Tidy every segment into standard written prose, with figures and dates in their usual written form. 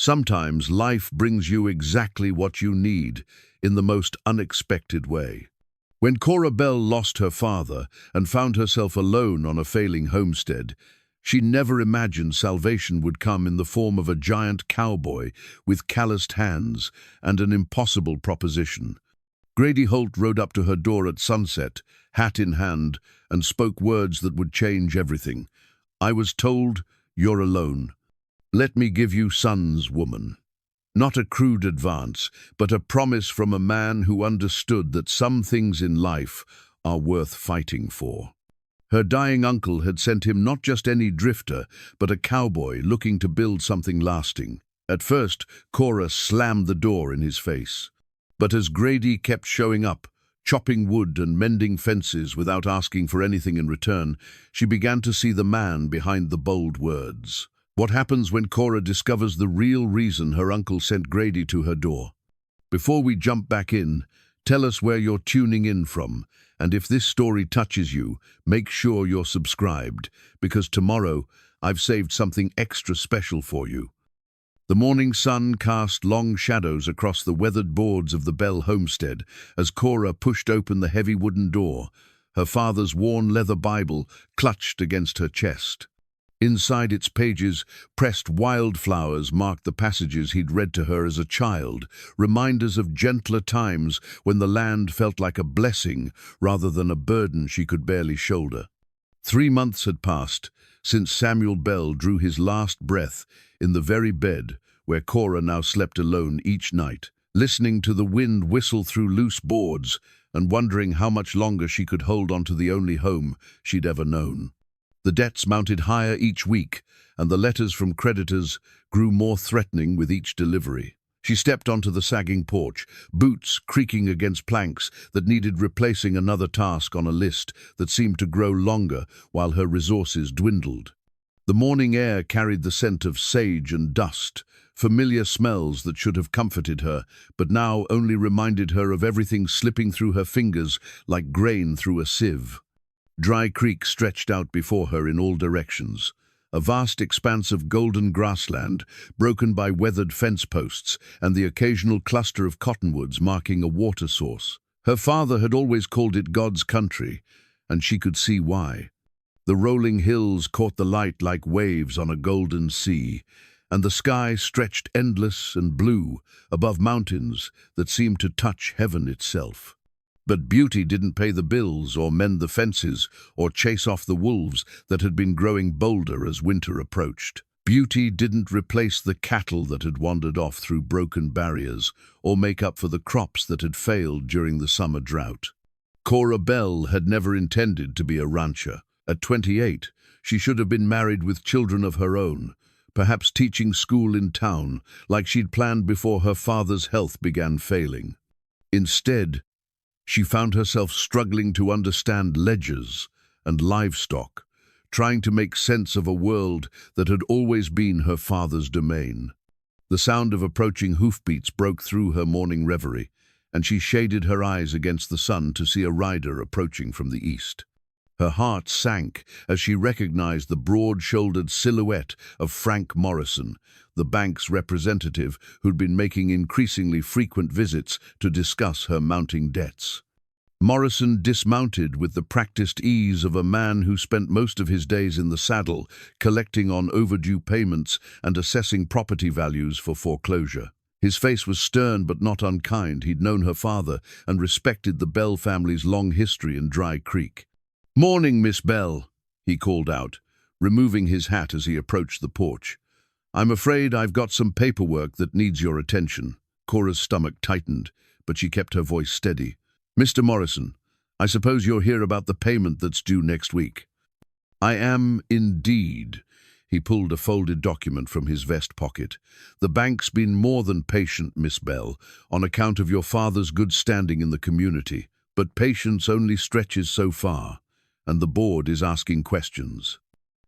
Sometimes life brings you exactly what you need in the most unexpected way. When Cora Bell lost her father and found herself alone on a failing homestead, she never imagined salvation would come in the form of a giant cowboy with calloused hands and an impossible proposition. Grady Holt rode up to her door at sunset, hat in hand, and spoke words that would change everything. "I was told you're alone. Let me give you sons, woman." Not a crude advance, but a promise from a man who understood that some things in life are worth fighting for. Her dying uncle had sent him not just any drifter, but a cowboy looking to build something lasting. At first, Cora slammed the door in his face. But as Grady kept showing up, chopping wood and mending fences without asking for anything in return, she began to see the man behind the bold words. What happens when Cora discovers the real reason her uncle sent Grady to her door? Before we jump back in, tell us where you're tuning in from, and if this story touches you, make sure you're subscribed, because tomorrow I've saved something extra special for you. The morning sun cast long shadows across the weathered boards of the Bell homestead as Cora pushed open the heavy wooden door, her father's worn leather Bible clutched against her chest. Inside its pages, pressed wildflowers marked the passages he'd read to her as a child, reminders of gentler times when the land felt like a blessing rather than a burden she could barely shoulder. 3 months had passed since Samuel Bell drew his last breath in the very bed where Cora now slept alone each night, listening to the wind whistle through loose boards and wondering how much longer she could hold on to the only home she'd ever known. The debts mounted higher each week, and the letters from creditors grew more threatening with each delivery. She stepped onto the sagging porch, boots creaking against planks that needed replacing, another task on a list that seemed to grow longer while her resources dwindled. The morning air carried the scent of sage and dust, familiar smells that should have comforted her, but now only reminded her of everything slipping through her fingers like grain through a sieve. Dry Creek stretched out before her in all directions, a vast expanse of golden grassland, broken by weathered fence posts and the occasional cluster of cottonwoods marking a water source. Her father had always called it God's country, and she could see why. The rolling hills caught the light like waves on a golden sea, and the sky stretched endless and blue above mountains that seemed to touch heaven itself. But beauty didn't pay the bills or mend the fences or chase off the wolves that had been growing bolder as winter approached. Beauty didn't replace the cattle that had wandered off through broken barriers or make up for the crops that had failed during the summer drought. Cora Bell had never intended to be a rancher. At 28, she should have been married with children of her own, perhaps teaching school in town like she'd planned before her father's health began failing. Instead, she found herself struggling to understand ledgers and livestock, trying to make sense of a world that had always been her father's domain. The sound of approaching hoofbeats broke through her morning reverie, and she shaded her eyes against the sun to see a rider approaching from the east. Her heart sank as she recognized the broad-shouldered silhouette of Frank Morrison, the bank's representative who'd been making increasingly frequent visits to discuss her mounting debts. Morrison dismounted with the practiced ease of a man who spent most of his days in the saddle, collecting on overdue payments and assessing property values for foreclosure. His face was stern but not unkind. He'd known her father and respected the Bell family's long history in Dry Creek. "Morning, Miss Bell," he called out, removing his hat as he approached the porch. "I'm afraid I've got some paperwork that needs your attention." Cora's stomach tightened, but she kept her voice steady. "Mr. Morrison, I suppose you're here about the payment that's due next week." "I am indeed." He pulled a folded document from his vest pocket. "The bank's been more than patient, Miss Bell, on account of your father's good standing in the community. But patience only stretches so far, and the board is asking questions."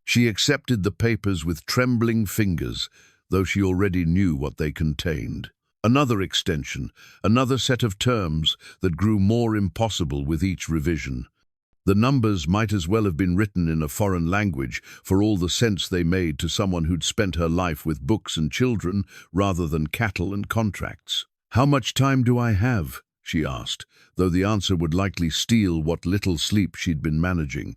She accepted the papers with trembling fingers, though she already knew what they contained. Another extension, another set of terms that grew more impossible with each revision. The numbers might as well have been written in a foreign language for all the sense they made to someone who'd spent her life with books and children rather than cattle and contracts. "How much time do I have?" she asked, though the answer would likely steal what little sleep she'd been managing.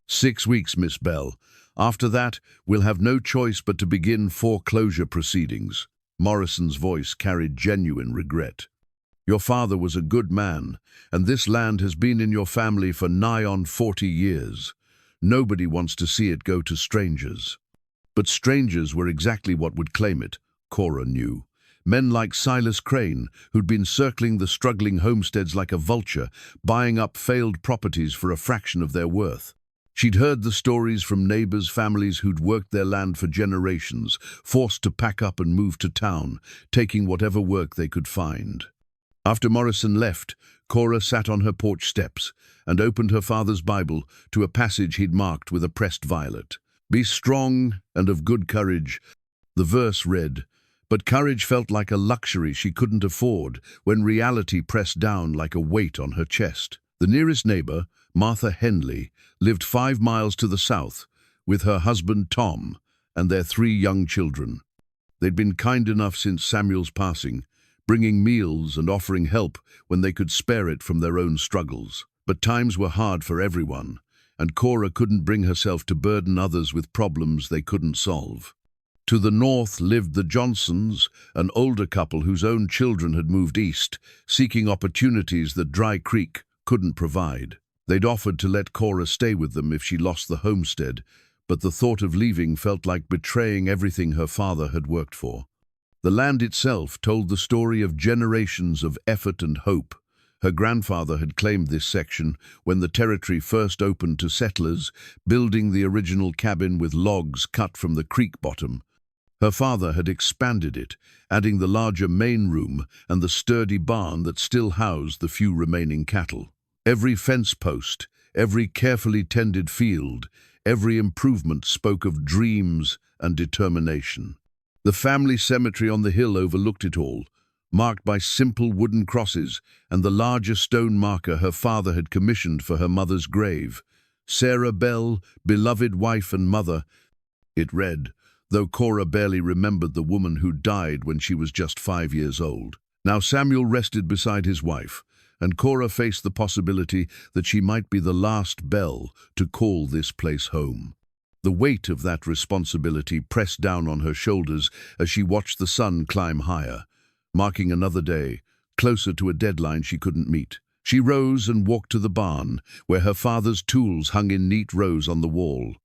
6 weeks, Miss Bell. After that, we'll have no choice but to begin foreclosure proceedings." Morrison's voice carried genuine regret. "Your father was a good man, and this land has been in your family for nigh on 40 years. Nobody wants to see it go to strangers." But strangers were exactly what would claim it, Cora knew. Men like Silas Crane, who'd been circling the struggling homesteads like a vulture, buying up failed properties for a fraction of their worth. She'd heard the stories from neighbors, families who'd worked their land for generations, forced to pack up and move to town, taking whatever work they could find. After Morrison left, Cora sat on her porch steps and opened her father's Bible to a passage he'd marked with a pressed violet. "Be strong and of good courage," the verse read, but courage felt like a luxury she couldn't afford when reality pressed down like a weight on her chest. The nearest neighbor, Martha Henley, lived 5 miles to the south with her husband Tom and their 3 young children. They'd been kind enough since Samuel's passing, bringing meals and offering help when they could spare it from their own struggles. But times were hard for everyone, and Cora couldn't bring herself to burden others with problems they couldn't solve. To the north lived the Johnsons, an older couple whose own children had moved east, seeking opportunities that Dry Creek couldn't provide. They'd offered to let Cora stay with them if she lost the homestead, but the thought of leaving felt like betraying everything her father had worked for. The land itself told the story of generations of effort and hope. Her grandfather had claimed this section when the territory first opened to settlers, building the original cabin with logs cut from the creek bottom. Her father had expanded it, adding the larger main room and the sturdy barn that still housed the few remaining cattle. Every fence post, every carefully tended field, every improvement spoke of dreams and determination. The family cemetery on the hill overlooked it all, marked by simple wooden crosses and the larger stone marker her father had commissioned for her mother's grave. "Cora Bell, beloved wife and mother," it read, though Cora barely remembered the woman who died when she was just 5 years old. Now Samuel rested beside his wife, and Cora faced the possibility that she might be the last Bell to call this place home. The weight of that responsibility pressed down on her shoulders as she watched the sun climb higher, marking another day, closer to a deadline she couldn't meet. She rose and walked to the barn, where her father's tools hung in neat rows on the wall.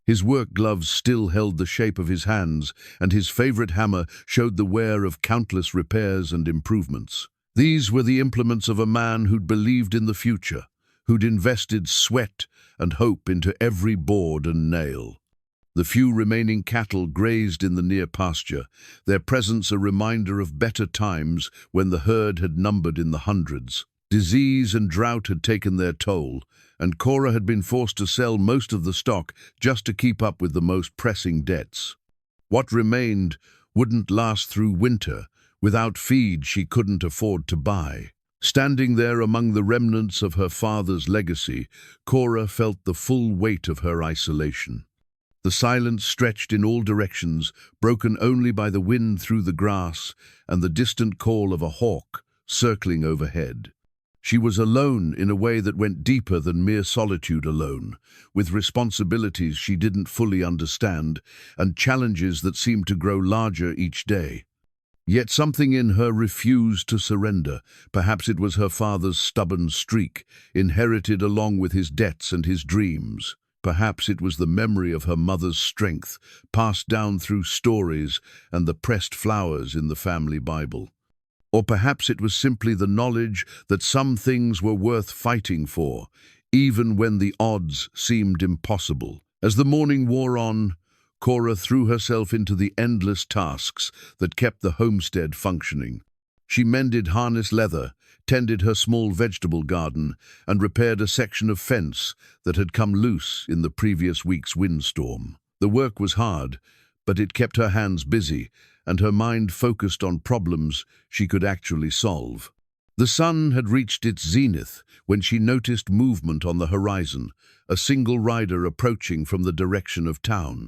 His work gloves still held the shape of his hands, and his favorite hammer showed the wear of countless repairs and improvements. These were the implements of a man who'd believed in the future, who'd invested sweat and hope into every board and nail. The few remaining cattle grazed in the near pasture, their presence a reminder of better times when the herd had numbered in the hundreds. Disease and drought had taken their toll, and Cora had been forced to sell most of the stock just to keep up with the most pressing debts. What remained wouldn't last through winter, without feed she couldn't afford to buy. Standing there among the remnants of her father's legacy, Cora felt the full weight of her isolation. The silence stretched in all directions, broken only by the wind through the grass and the distant call of a hawk circling overhead. She was alone in a way that went deeper than mere solitude alone, with responsibilities she didn't fully understand and challenges that seemed to grow larger each day. Yet something in her refused to surrender. Perhaps it was her father's stubborn streak, inherited along with his debts and his dreams. Perhaps it was the memory of her mother's strength, passed down through stories and the pressed flowers in the family Bible. Or perhaps it was simply the knowledge that some things were worth fighting for, even when the odds seemed impossible. As the morning wore on, Cora threw herself into the endless tasks that kept the homestead functioning. She mended harness leather, tended her small vegetable garden, and repaired a section of fence that had come loose in the previous week's windstorm. The work was hard, but it kept her hands busy and her mind focused on problems she could actually solve. The sun had reached its zenith when she noticed movement on the horizon, a single rider approaching from the direction of town.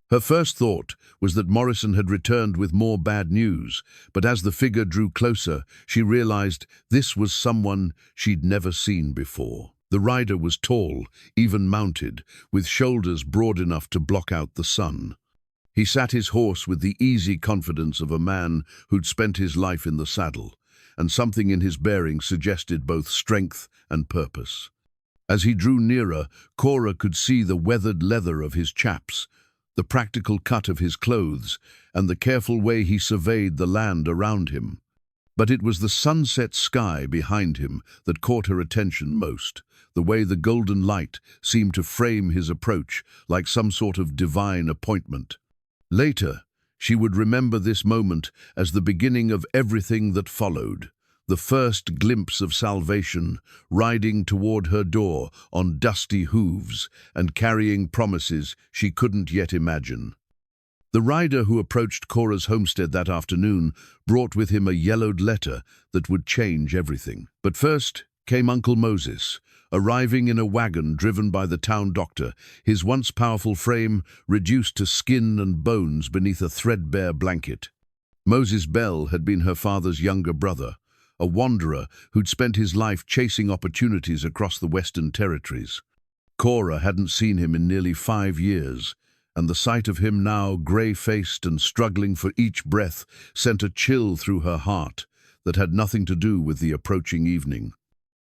Her first thought was that Morrison had returned with more bad news, but as the figure drew closer, she realized this was someone she'd never seen before. The rider was tall, even-mounted, with shoulders broad enough to block out the sun. He sat his horse with the easy confidence of a man who'd spent his life in the saddle, and something in his bearing suggested both strength and purpose. As he drew nearer, Cora could see the weathered leather of his chaps, the practical cut of his clothes, and the careful way he surveyed the land around him. But it was the sunset sky behind him that caught her attention most, the way the golden light seemed to frame his approach like some sort of divine appointment. Later, she would remember this moment as the beginning of everything that followed, the first glimpse of salvation, riding toward her door on dusty hooves and carrying promises she couldn't yet imagine. The rider who approached Cora's homestead that afternoon brought with him a yellowed letter that would change everything. But first came Uncle Moses, arriving in a wagon driven by the town doctor, his once powerful frame reduced to skin and bones beneath a threadbare blanket. Moses Bell had been her father's younger brother, a wanderer who'd spent his life chasing opportunities across the Western Territories. Cora hadn't seen him in nearly 5 years, and the sight of him now, grey-faced and struggling for each breath, sent a chill through her heart that had nothing to do with the approaching evening.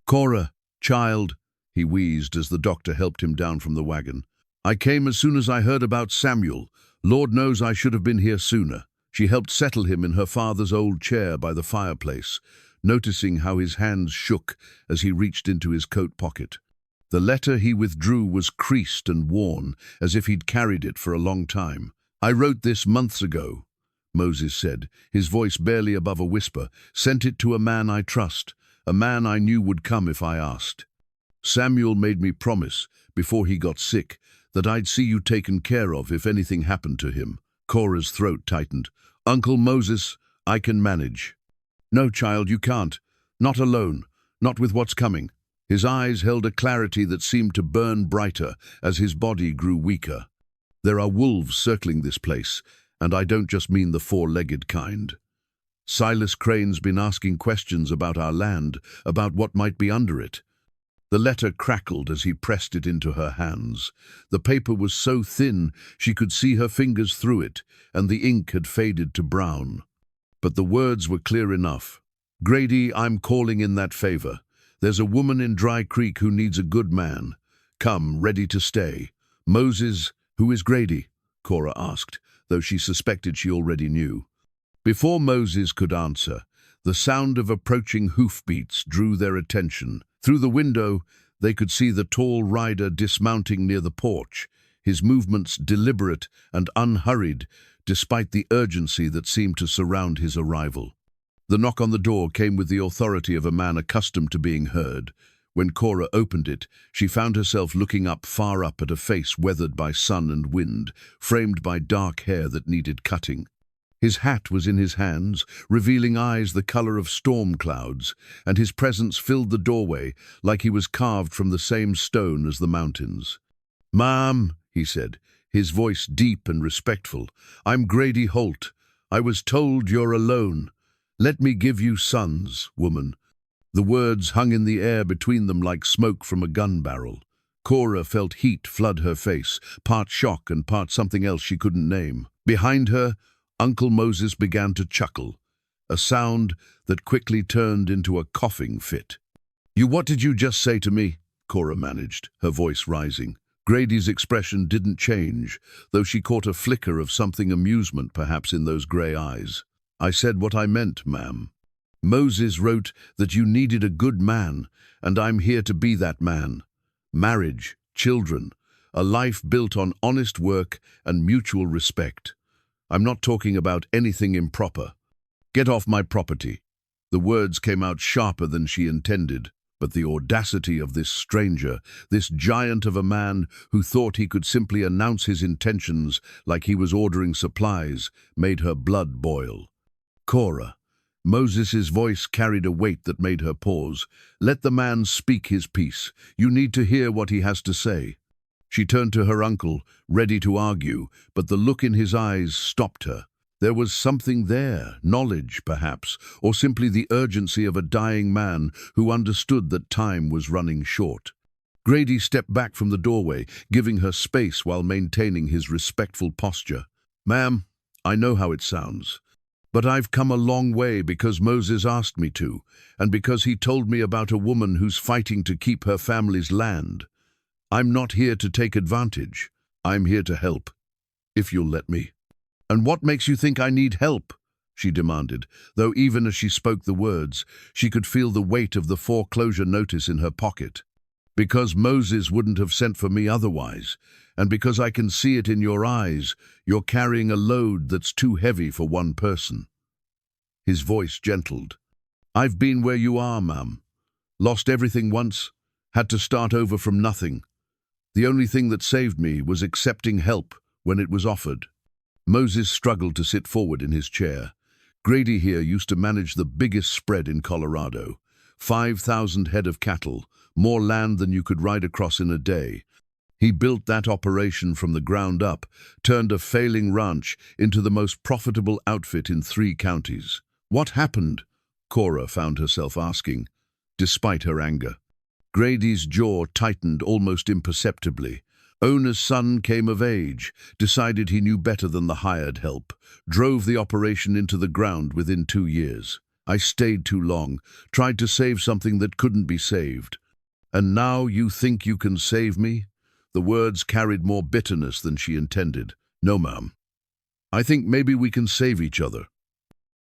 "Cora, child," he wheezed as the doctor helped him down from the wagon. "I came as soon as I heard about Samuel. Lord knows I should have been here sooner." She helped settle him in her father's old chair by the fireplace, noticing how his hands shook as he reached into his coat pocket. The letter he withdrew was creased and worn, as if he'd carried it for a long time. "I wrote this months ago," Moses said, his voice barely above a whisper. "Sent it to a man I trust, a man I knew would come if I asked. Samuel made me promise, before he got sick, that I'd see you taken care of if anything happened to him." Cora's throat tightened. "Uncle Moses, I can manage." "No, child, you can't. Not alone. Not with what's coming." His eyes held a clarity that seemed to burn brighter as his body grew weaker. "There are wolves circling this place, and I don't just mean the 4-legged kind. Silas Crane's been asking questions about our land, about what might be under it." The letter crackled as he pressed it into her hands. The paper was so thin she could see her fingers through it, and the ink had faded to brown. But the words were clear enough. "Grady, I'm calling in that favor. There's a woman in Dry Creek who needs a good man. Come, ready to stay. Moses." "Who is Grady?" Cora asked, though she suspected she already knew. Before Moses could answer, the sound of approaching hoofbeats drew their attention. Through the window, they could see the tall rider dismounting near the porch, his movements deliberate and unhurried, despite the urgency that seemed to surround his arrival. The knock on the door came with the authority of a man accustomed to being heard. When Cora opened it, she found herself looking far up at a face weathered by sun and wind, framed by dark hair that needed cutting. His hat was in his hands, revealing eyes the color of storm clouds, and his presence filled the doorway like he was carved from the same stone as the mountains. "Ma'am," he said, his voice deep and respectful, "I'm Grady Holt. I was told you're alone. Let me give you sons, woman." The words hung in the air between them like smoke from a gun barrel. Cora felt heat flood her face, part shock and part something else she couldn't name. Behind her, Uncle Moses began to chuckle, a sound that quickly turned into a coughing fit. What did you just say to me?" Cora managed, her voice rising. Grady's expression didn't change, though she caught a flicker of something amusement perhaps in those grey eyes. "I said what I meant, ma'am. Moses wrote that you needed a good man, and I'm here to be that man. Marriage, children, a life built on honest work and mutual respect. I'm not talking about anything improper. Get off my property." The words came out sharper than she intended, but the audacity of this stranger, this giant of a man who thought he could simply announce his intentions like he was ordering supplies, made her blood boil. "Cora, Moses's voice carried a weight that made her pause. Let the man speak his piece. You need to hear what he has to say. She turned to her uncle, ready to argue, but the look in his eyes stopped her. There was something there, knowledge, perhaps, or simply the urgency of a dying man who understood that time was running short. Grady stepped back from the doorway, giving her space while maintaining his respectful posture. Ma'am, I know how it sounds, but I've come a long way because Moses asked me to, and because he told me about a woman who's fighting to keep her family's land. I'm not here to take advantage. I'm here to help, if you'll let me. And what makes you think I need help? She demanded, though even as she spoke the words, she could feel the weight of the foreclosure notice in her pocket. Because Moses wouldn't have sent for me otherwise, and because I can see it in your eyes, you're carrying a load that's too heavy for one person. His voice gentled. I've been where you are, ma'am. Lost everything once, had to start over from nothing. The only thing that saved me was accepting help when it was offered. Moses struggled to sit forward in his chair. Grady here used to manage the biggest spread in Colorado. 5,000 head of cattle, more land than you could ride across in a day. He built that operation from the ground up, turned a failing ranch into the most profitable outfit in 3 counties. What happened? Cora found herself asking, despite her anger. Grady's jaw tightened almost imperceptibly. Owner's son came of age, decided he knew better than the hired help, drove the operation into the ground within 2 years. I stayed too long, tried to save something that couldn't be saved. And now you think you can save me? The words carried more bitterness than she intended. No, ma'am. I think maybe we can save each other.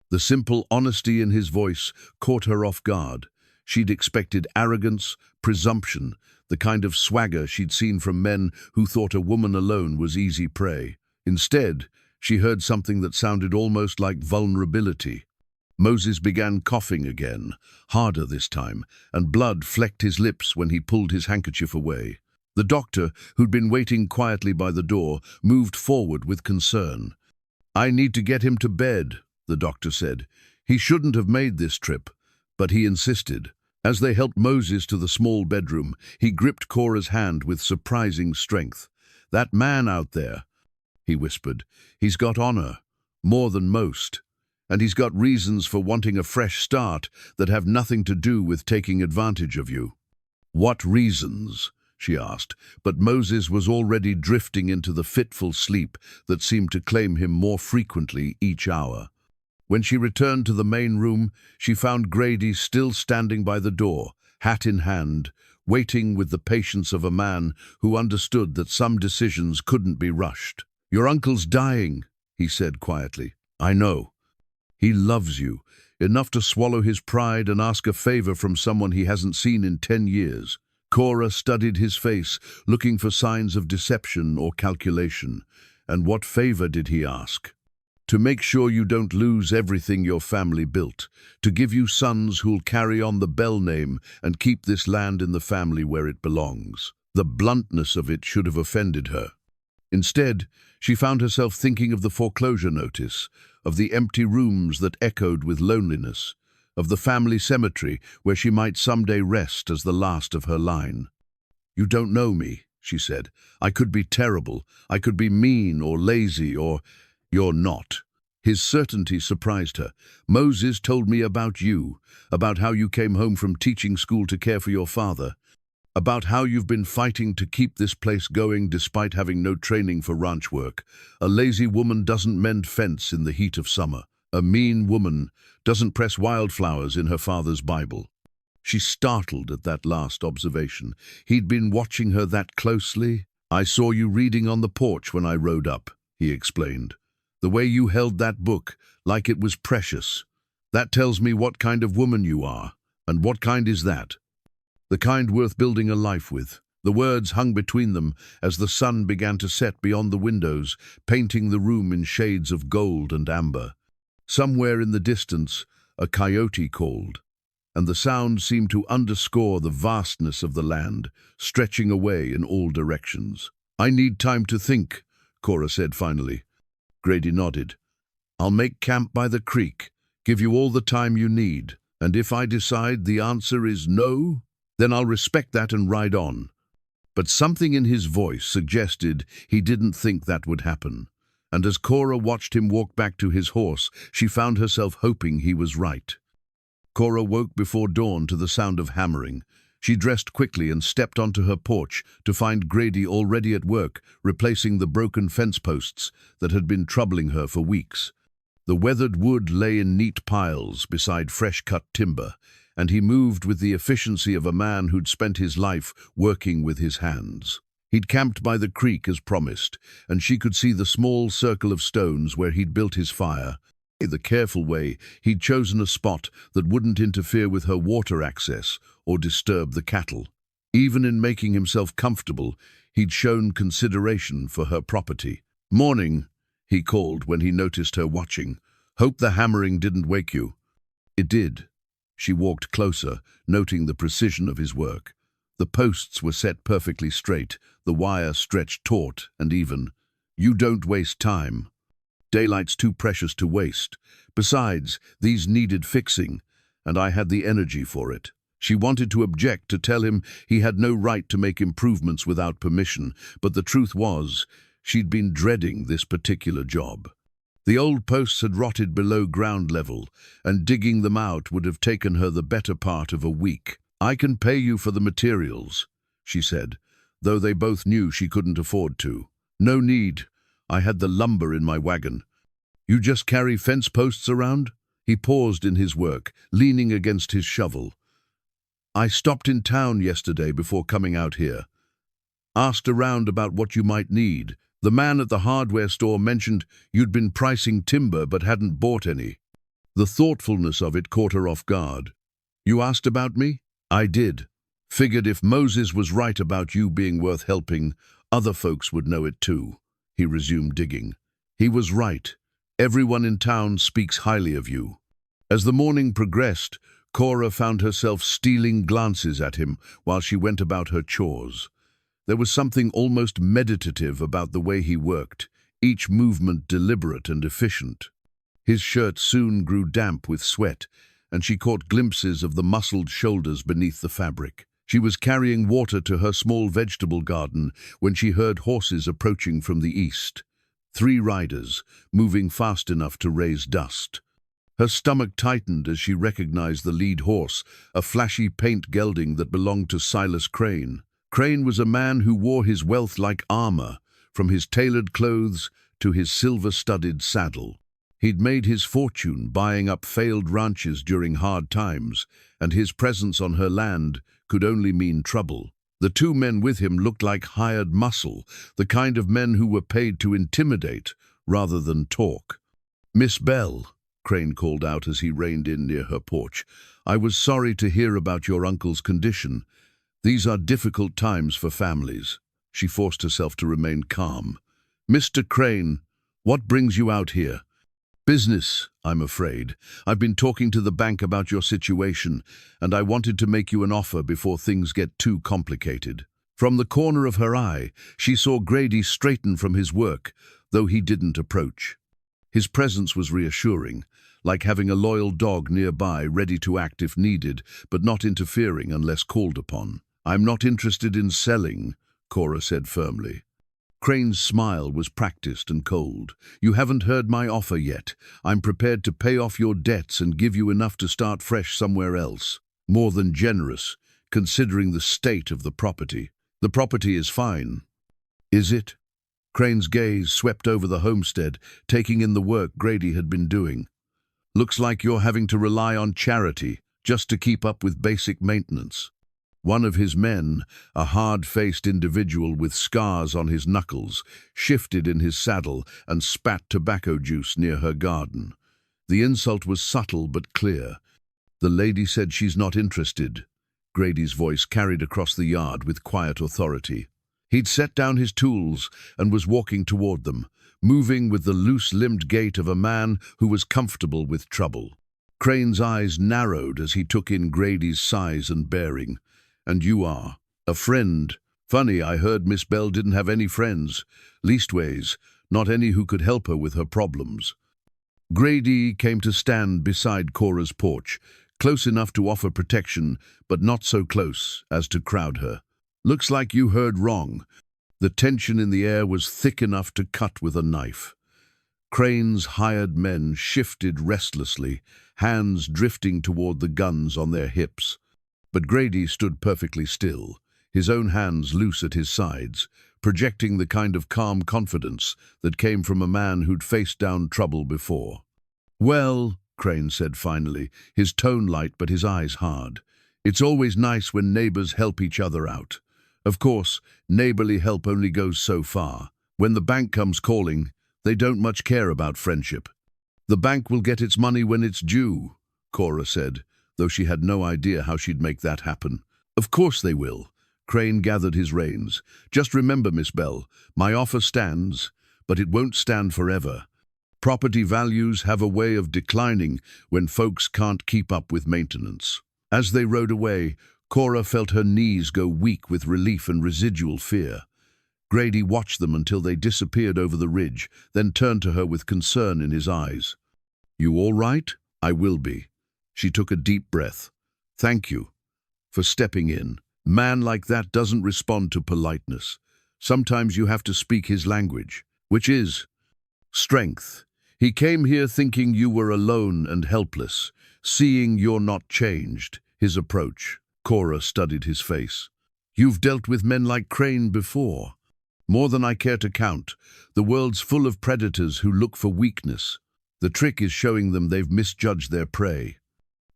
The simple honesty in his voice caught her off guard. She'd expected arrogance, presumption, the kind of swagger she'd seen from men who thought a woman alone was easy prey. Instead, she heard something that sounded almost like vulnerability. Moses began coughing again, harder this time, and blood flecked his lips when he pulled his handkerchief away. The doctor, who'd been waiting quietly by the door, moved forward with concern. I need to get him to bed, the doctor said. He shouldn't have made this trip, but he insisted. As they helped Moses to the small bedroom, he gripped Cora's hand with surprising strength. That man out there, he whispered, he's got honor, more than most. And he's got reasons for wanting a fresh start that have nothing to do with taking advantage of you. What reasons? She asked, but Moses was already drifting into the fitful sleep that seemed to claim him more frequently each hour. When she returned to the main room, she found Grady still standing by the door, hat in hand, waiting with the patience of a man who understood that some decisions couldn't be rushed. Your uncle's dying, he said quietly. I know. He loves you, enough to swallow his pride and ask a favor from someone he hasn't seen in 10 years. Cora studied his face, looking for signs of deception or calculation. And what favor did he ask? To make sure you don't lose everything your family built, to give you sons who'll carry on the Bell name and keep this land in the family where it belongs. The bluntness of it should have offended her. Instead, she found herself thinking of the foreclosure notice, of the empty rooms that echoed with loneliness, of the family cemetery where she might someday rest as the last of her line. You don't know me, she said. I could be terrible, I could be mean or lazy or... You're not. His certainty surprised her. Moses told me about you, about how you came home from teaching school to care for your father, about how you've been fighting to keep this place going despite having no training for ranch work. A lazy woman doesn't mend fence in the heat of summer. A mean woman doesn't press wildflowers in her father's Bible. She startled at that last observation. He'd been watching her that closely. I saw you reading on the porch when I rode up, he explained. The way you held that book, like it was precious. That tells me what kind of woman you are. And what kind is that? The kind worth building a life with. The words hung between them as the sun began to set beyond the windows, painting the room in shades of gold and amber. Somewhere in the distance, a coyote called, and the sound seemed to underscore the vastness of the land, stretching away in all directions. I need time to think, Cora said finally. Grady nodded. I'll make camp by the creek, give you all the time you need, and if I decide the answer is no, then I'll respect that and ride on." But something in his voice suggested he didn't think that would happen, and as Cora watched him walk back to his horse, she found herself hoping he was right. Cora woke before dawn to the sound of hammering. She dressed quickly and stepped onto her porch to find Grady already at work, replacing the broken fence posts that had been troubling her for weeks. The weathered wood lay in neat piles beside fresh-cut timber, and he moved with the efficiency of a man who'd spent his life working with his hands. He'd camped by the creek as promised, and she could see the small circle of stones where he'd built his fire. The careful way, he'd chosen a spot that wouldn't interfere with her water access or disturb the cattle. Even in making himself comfortable, he'd shown consideration for her property. "Morning," he called when he noticed her watching. "Hope the hammering didn't wake you." It did. She walked closer, noting the precision of his work. The posts were set perfectly straight, the wire stretched taut and even. "You don't waste time. Daylight's too precious to waste. Besides, these needed fixing, and I had the energy for it." She wanted to object, to tell him he had no right to make improvements without permission, but the truth was, she'd been dreading this particular job. The old posts had rotted below ground level, and digging them out would have taken her the better part of a week. "I can pay you for the materials," she said, though they both knew she couldn't afford to. "No need. I had the lumber in my wagon." "You just carry fence posts around?" He paused in his work, leaning against his shovel. "I stopped in town yesterday before coming out here. Asked around about what you might need. The man at the hardware store mentioned you'd been pricing timber but hadn't bought any." The thoughtfulness of it caught her off guard. "You asked about me?" "I did. Figured if Moses was right about you being worth helping, other folks would know it too." He resumed digging. "He was right. Everyone in town speaks highly of you." As the morning progressed, Cora found herself stealing glances at him while she went about her chores. There was something almost meditative about the way he worked, each movement deliberate and efficient. His shirt soon grew damp with sweat, and she caught glimpses of the muscled shoulders beneath the fabric. She was carrying water to her small vegetable garden when she heard horses approaching from the east. 3 riders, moving fast enough to raise dust. Her stomach tightened as she recognized the lead horse, a flashy paint gelding that belonged to Silas Crane. Crane was a man who wore his wealth like armor, from his tailored clothes to his silver-studded saddle. He'd made his fortune buying up failed ranches during hard times, and his presence on her land could only mean trouble. The 2 men with him looked like hired muscle, the kind of men who were paid to intimidate rather than talk. "Miss Bell," Crane called out as he reined in near her porch, "I was sorry to hear about your uncle's condition. These are difficult times for families." She forced herself to remain calm. "Mr. Crane, what brings you out here?" "Business, I'm afraid. I've been talking to the bank about your situation, and I wanted to make you an offer before things get too complicated." From the corner of her eye, she saw Grady straighten from his work, though he didn't approach. His presence was reassuring, like having a loyal dog nearby ready to act if needed, but not interfering unless called upon. "I'm not interested in selling," Cora said firmly. Crane's smile was practiced and cold. "You haven't heard my offer yet. I'm prepared to pay off your debts and give you enough to start fresh somewhere else. More than generous, considering the state of the property." "The property is fine." "Is it?" Crane's gaze swept over the homestead, taking in the work Grady had been doing. "Looks like you're having to rely on charity just to keep up with basic maintenance." One of his men, a hard-faced individual with scars on his knuckles, shifted in his saddle and spat tobacco juice near her garden. The insult was subtle but clear. "The lady said she's not interested." Grady's voice carried across the yard with quiet authority. He'd set down his tools and was walking toward them, moving with the loose-limbed gait of a man who was comfortable with trouble. Crane's eyes narrowed as he took in Grady's size and bearing. "And you are a friend. Funny, I heard Miss Bell didn't have any friends. Leastways, not any who could help her with her problems." Grady came to stand beside Cora's porch, close enough to offer protection, but not so close as to crowd her. "Looks like you heard wrong." The tension in the air was thick enough to cut with a knife. Crane's hired men shifted restlessly, hands drifting toward the guns on their hips. But Grady stood perfectly still, his own hands loose at his sides, projecting the kind of calm confidence that came from a man who'd faced down trouble before. "Well," Crane said finally, his tone light but his eyes hard, "it's always nice when neighbors help each other out. Of course, neighborly help only goes so far. When the bank comes calling, they don't much care about friendship." "The bank will get its money when it's due," Cora said, though she had no idea how she'd make that happen. "Of course they will." Crane gathered his reins. "Just remember, Miss Bell, my offer stands, but it won't stand forever. Property values have a way of declining when folks can't keep up with maintenance." As they rode away, Cora felt her knees go weak with relief and residual fear. Grady watched them until they disappeared over the ridge, then turned to her with concern in his eyes. "You all right?" "I will be." She took a deep breath. "Thank you for stepping in. Man like that doesn't respond to politeness. Sometimes you have to speak his language, which is strength. He came here thinking you were alone and helpless, seeing you're not changed." His approach. Cora studied his face. "You've dealt with men like Crane before." "More than I care to count. The world's full of predators who look for weakness. The trick is showing them they've misjudged their prey."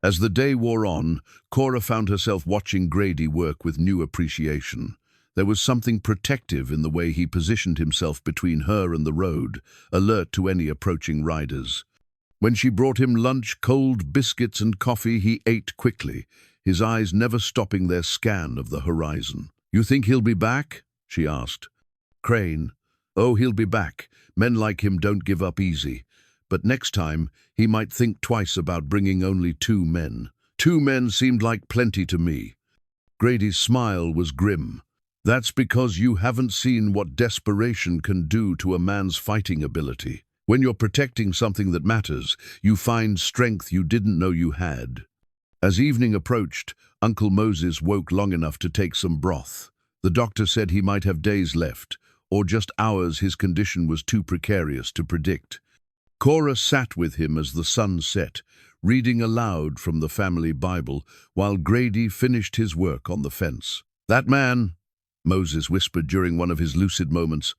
As the day wore on, Cora found herself watching Grady work with new appreciation. There was something protective in the way he positioned himself between her and the road, alert to any approaching riders. When she brought him lunch, cold biscuits and coffee, he ate quickly, his eyes never stopping their scan of the horizon. "You think he'll be back?" she asked. Crane. "Oh, he'll be back. Men like him don't give up easy. But next time, he might think twice about bringing only 2 men. 2 men seemed like plenty to me." Grady's smile was grim. "That's because you haven't seen what desperation can do to a man's fighting ability. When you're protecting something that matters, you find strength you didn't know you had." As evening approached, Uncle Moses woke long enough to take some broth. The doctor said he might have days left, or just hours. His condition was too precarious to predict. Cora sat with him as the sun set, reading aloud from the family Bible, while Grady finished his work on the fence. "That man," Moses whispered during one of his lucid moments,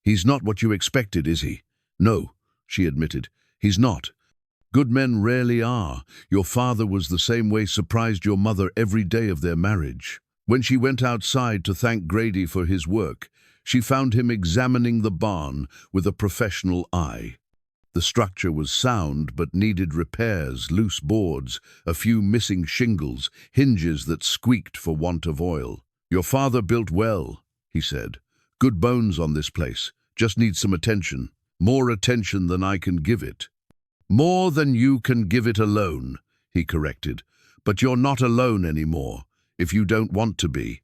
"he's not what you expected, is he?" "No," she admitted, "he's not. Good men rarely are. Your father was the same way, surprised your mother every day of their marriage." When she went outside to thank Grady for his work, she found him examining the barn with a professional eye. The structure was sound but needed repairs, loose boards, a few missing shingles, hinges that squeaked for want of oil. "Your father built well," he said. "Good bones on this place. Just needs some attention. More attention than I can give it." "More than you can give it alone," he corrected. "But you're not alone anymore, if you don't want to be."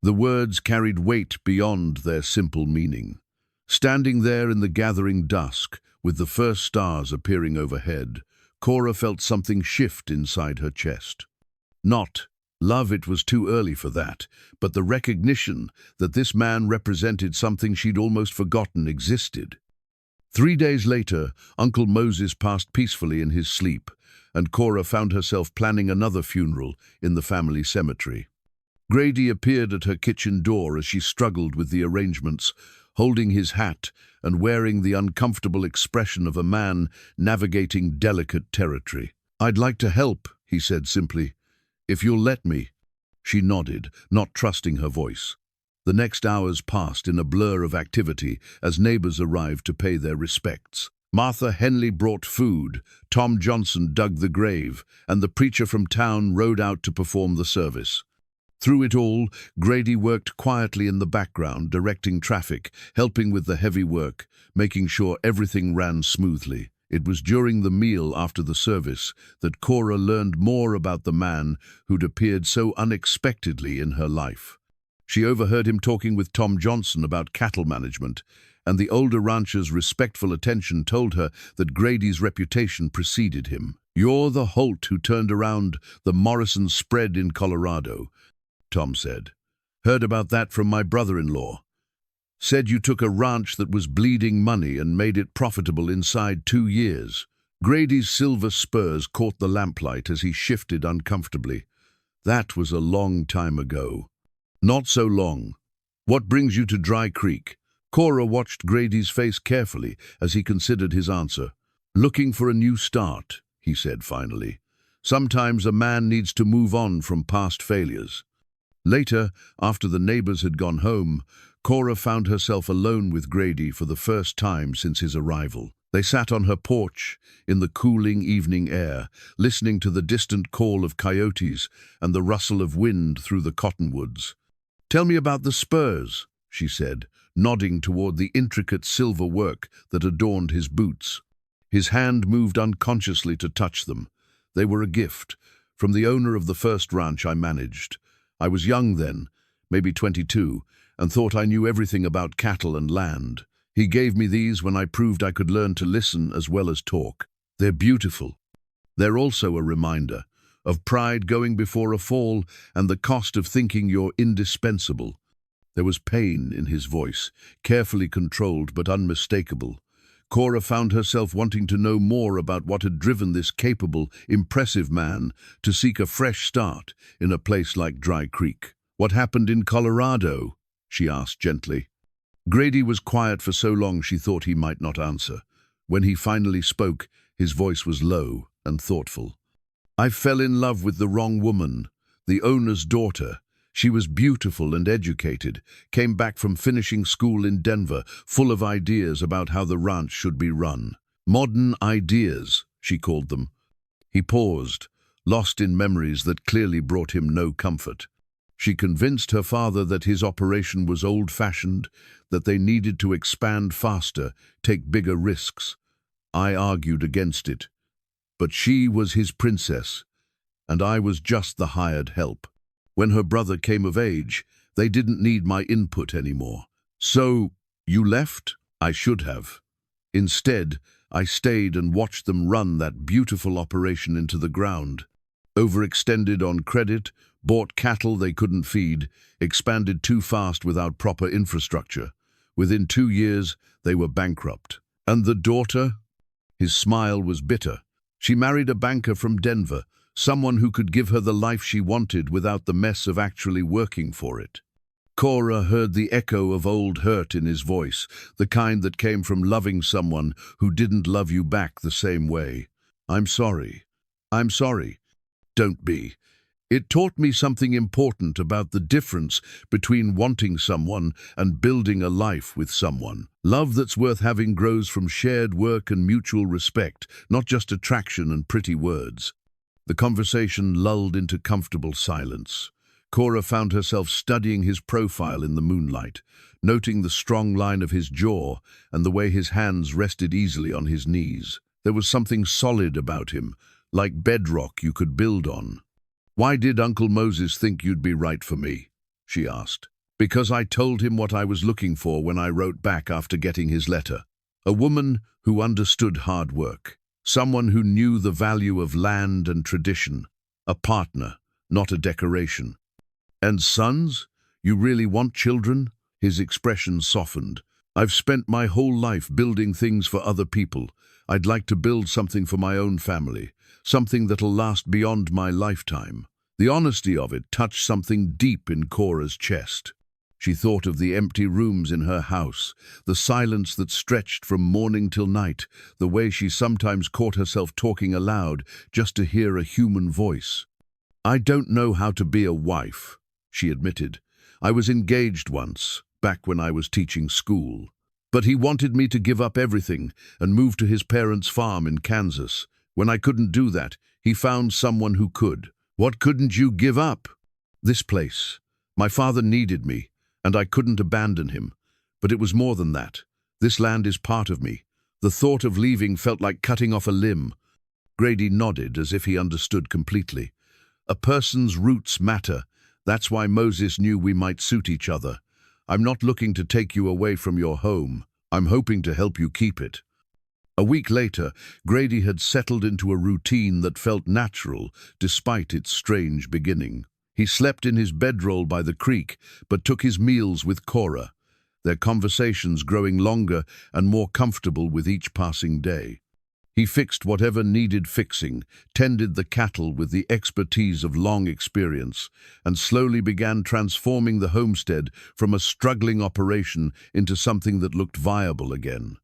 The words carried weight beyond their simple meaning. Standing there in the gathering dusk, with the first stars appearing overhead, Cora felt something shift inside her chest. Not love, it was too early for that, but the recognition that this man represented something she'd almost forgotten existed. 3 days later, Uncle Moses passed peacefully in his sleep, and Cora found herself planning another funeral in the family cemetery. Grady appeared at her kitchen door as she struggled with the arrangements, holding his hat and wearing the uncomfortable expression of a man navigating delicate territory. "I'd like to help," he said simply. "If you'll let me." She nodded, not trusting her voice. The next hours passed in a blur of activity as neighbors arrived to pay their respects. Martha Henley brought food, Tom Johnson dug the grave, and the preacher from town rode out to perform the service. Through it all, Grady worked quietly in the background, directing traffic, helping with the heavy work, making sure everything ran smoothly. It was during the meal after the service that Cora learned more about the man who'd appeared so unexpectedly in her life. She overheard him talking with Tom Johnson about cattle management, and the older rancher's respectful attention told her that Grady's reputation preceded him. "You're the Holt who turned around the Morrison spread in Colorado," Tom said. "Heard about that from my brother-in-law. Said you took a ranch that was bleeding money and made it profitable inside 2 years." Grady's silver spurs caught the lamplight as he shifted uncomfortably. "That was a long time ago." "Not so long. What brings you to Dry Creek?" Cora watched Grady's face carefully as he considered his answer. "Looking for a new start," he said finally. "Sometimes a man needs to move on from past failures." Later, after the neighbors had gone home, Cora found herself alone with Grady for the first time since his arrival. They sat on her porch in the cooling evening air, listening to the distant call of coyotes and the rustle of wind through the cottonwoods. "Tell me about the spurs," she said, nodding toward the intricate silver work that adorned his boots. His hand moved unconsciously to touch them. They were a gift from the owner of the first ranch I managed. I was young then, maybe 22, and thought I knew everything about cattle and land. He gave me these when I proved I could learn to listen as well as talk. They're beautiful. They're also a reminder of pride going before a fall and the cost of thinking you're indispensable. There was pain in his voice, carefully controlled but unmistakable. Cora found herself wanting to know more about what had driven this capable, impressive man to seek a fresh start in a place like Dry Creek. "What happened in Colorado?" she asked gently. Grady was quiet for so long she thought he might not answer. When he finally spoke, his voice was low and thoughtful. "I fell in love with the wrong woman, the owner's daughter. She was beautiful and educated, came back from finishing school in Denver, full of ideas about how the ranch should be run. Modern ideas, she called them." He paused, lost in memories that clearly brought him no comfort. She convinced her father that his operation was old-fashioned, that they needed to expand faster, take bigger risks. I argued against it. But she was his princess, and I was just the hired help. When her brother came of age, they didn't need my input anymore. "So, you left?" "I should have. Instead, I stayed and watched them run that beautiful operation into the ground. Overextended on credit, bought cattle they couldn't feed, expanded too fast without proper infrastructure. Within 2 years, they were bankrupt. And the daughter?" His smile was bitter. "She married a banker from Denver, someone who could give her the life she wanted without the mess of actually working for it." Cora heard the echo of old hurt in his voice, the kind that came from loving someone who didn't love you back the same way. "I'm sorry. I'm sorry." "Don't be. It taught me something important about the difference between wanting someone and building a life with someone. Love that's worth having grows from shared work and mutual respect, not just attraction and pretty words." The conversation lulled into comfortable silence. Cora found herself studying his profile in the moonlight, noting the strong line of his jaw and the way his hands rested easily on his knees. There was something solid about him, like bedrock you could build on. "Why did Uncle Moses think you'd be right for me?" she asked. "Because I told him what I was looking for when I wrote back after getting his letter. A woman who understood hard work. Someone who knew the value of land and tradition. A partner, not a decoration." "And sons? You really want children?" His expression softened. "I've spent my whole life building things for other people. I'd like to build something for my own family, something that'll last beyond my lifetime." The honesty of it touched something deep in Cora's chest. She thought of the empty rooms in her house, the silence that stretched from morning till night, the way she sometimes caught herself talking aloud just to hear a human voice. "I don't know how to be a wife," she admitted. "I was engaged once, back when I was teaching school. But he wanted me to give up everything and move to his parents' farm in Kansas. When I couldn't do that, he found someone who could." "What couldn't you give up?" "This place. My father needed me, and I couldn't abandon him. But it was more than that. This land is part of me. The thought of leaving felt like cutting off a limb." Grady nodded as if he understood completely. "A person's roots matter. That's why Moses knew we might suit each other. I'm not looking to take you away from your home. I'm hoping to help you keep it." A week later, Grady had settled into a routine that felt natural despite its strange beginning. He slept in his bedroll by the creek, but took his meals with Cora, their conversations growing longer and more comfortable with each passing day. He fixed whatever needed fixing, tended the cattle with the expertise of long experience, and slowly began transforming the homestead from a struggling operation into something that looked viable again.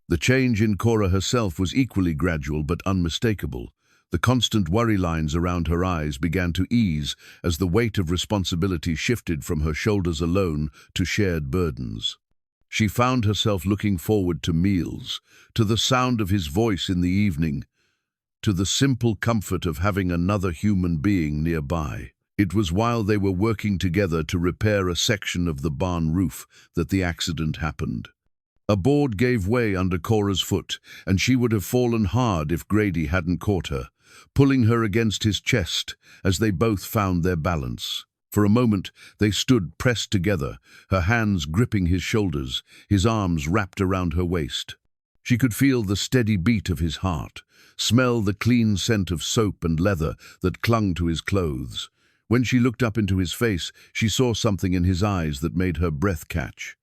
The change in Cora herself was equally gradual but unmistakable. The constant worry lines around her eyes began to ease as the weight of responsibility shifted from her shoulders alone to shared burdens. She found herself looking forward to meals, to the sound of his voice in the evening, to the simple comfort of having another human being nearby. It was while they were working together to repair a section of the barn roof that the accident happened. A board gave way under Cora's foot, and she would have fallen hard if Grady hadn't caught her, pulling her against his chest as they both found their balance. For a moment, they stood pressed together, her hands gripping his shoulders, his arms wrapped around her waist. She could feel the steady beat of his heart, smell the clean scent of soap and leather that clung to his clothes. When she looked up into his face, she saw something in his eyes that made her breath catch.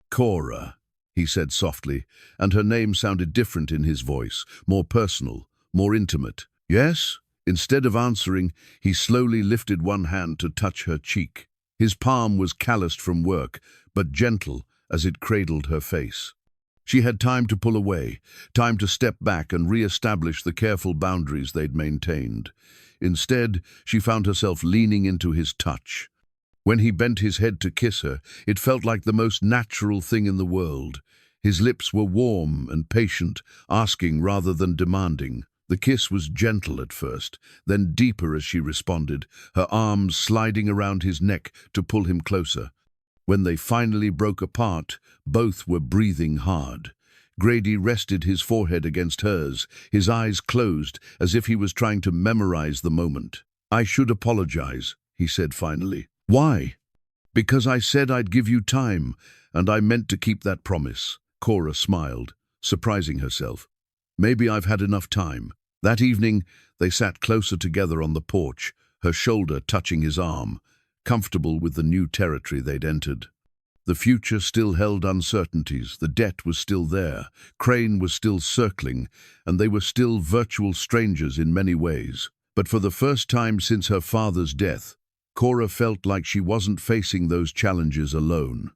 "Cora," he said softly, and her name sounded different in his voice, more personal, more intimate. "Yes?" Instead of answering, he slowly lifted one hand to touch her cheek. His palm was calloused from work, but gentle as it cradled her face. She had time to pull away, time to step back and re-establish the careful boundaries they'd maintained. Instead, she found herself leaning into his touch. When he bent his head to kiss her, it felt like the most natural thing in the world. His lips were warm and patient, asking rather than demanding. The kiss was gentle at first, then deeper as she responded, her arms sliding around his neck to pull him closer. When they finally broke apart, both were breathing hard. Grady rested his forehead against hers, his eyes closed, as if he was trying to memorize the moment. "I should apologize," he said finally. "Why?" "Because I said I'd give you time, and I meant to keep that promise." Cora smiled, surprising herself. "Maybe I've had enough time." That evening, they sat closer together on the porch, her shoulder touching his arm, comfortable with the new territory they'd entered. The future still held uncertainties, the debt was still there, Crane was still circling, and they were still virtual strangers in many ways. But for the first time since her father's death, Cora felt like she wasn't facing those challenges alone.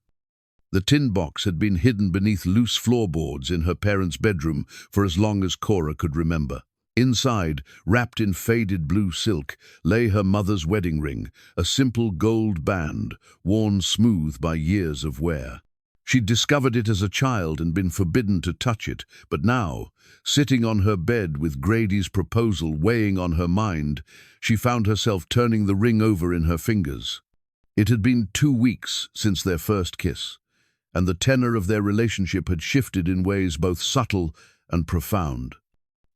The tin box had been hidden beneath loose floorboards in her parents' bedroom for as long as Cora could remember. Inside, wrapped in faded blue silk, lay her mother's wedding ring, a simple gold band, worn smooth by years of wear. She'd discovered it as a child and been forbidden to touch it, but now, sitting on her bed with Grady's proposal weighing on her mind, she found herself turning the ring over in her fingers. It had been 2 weeks since their first kiss, and the tenor of their relationship had shifted in ways both subtle and profound.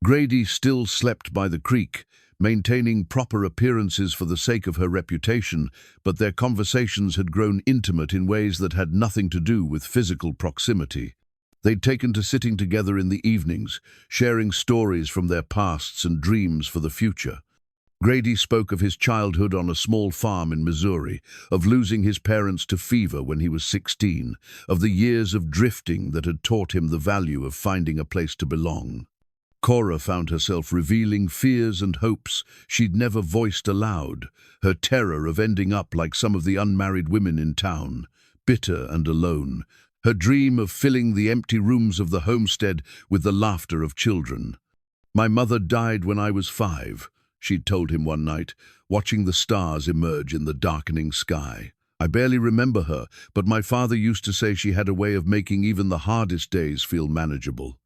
Grady still slept by the creek, maintaining proper appearances for the sake of her reputation, but their conversations had grown intimate in ways that had nothing to do with physical proximity. They'd taken to sitting together in the evenings, sharing stories from their pasts and dreams for the future. Grady spoke of his childhood on a small farm in Missouri, of losing his parents to fever when he was 16, of the years of drifting that had taught him the value of finding a place to belong. Cora found herself revealing fears and hopes she'd never voiced aloud, her terror of ending up like some of the unmarried women in town, bitter and alone, her dream of filling the empty rooms of the homestead with the laughter of children. "My mother died when I was 5, she'd told him one night, watching the stars emerge in the darkening sky. "I barely remember her, but my father used to say she had a way of making even the hardest days feel manageable.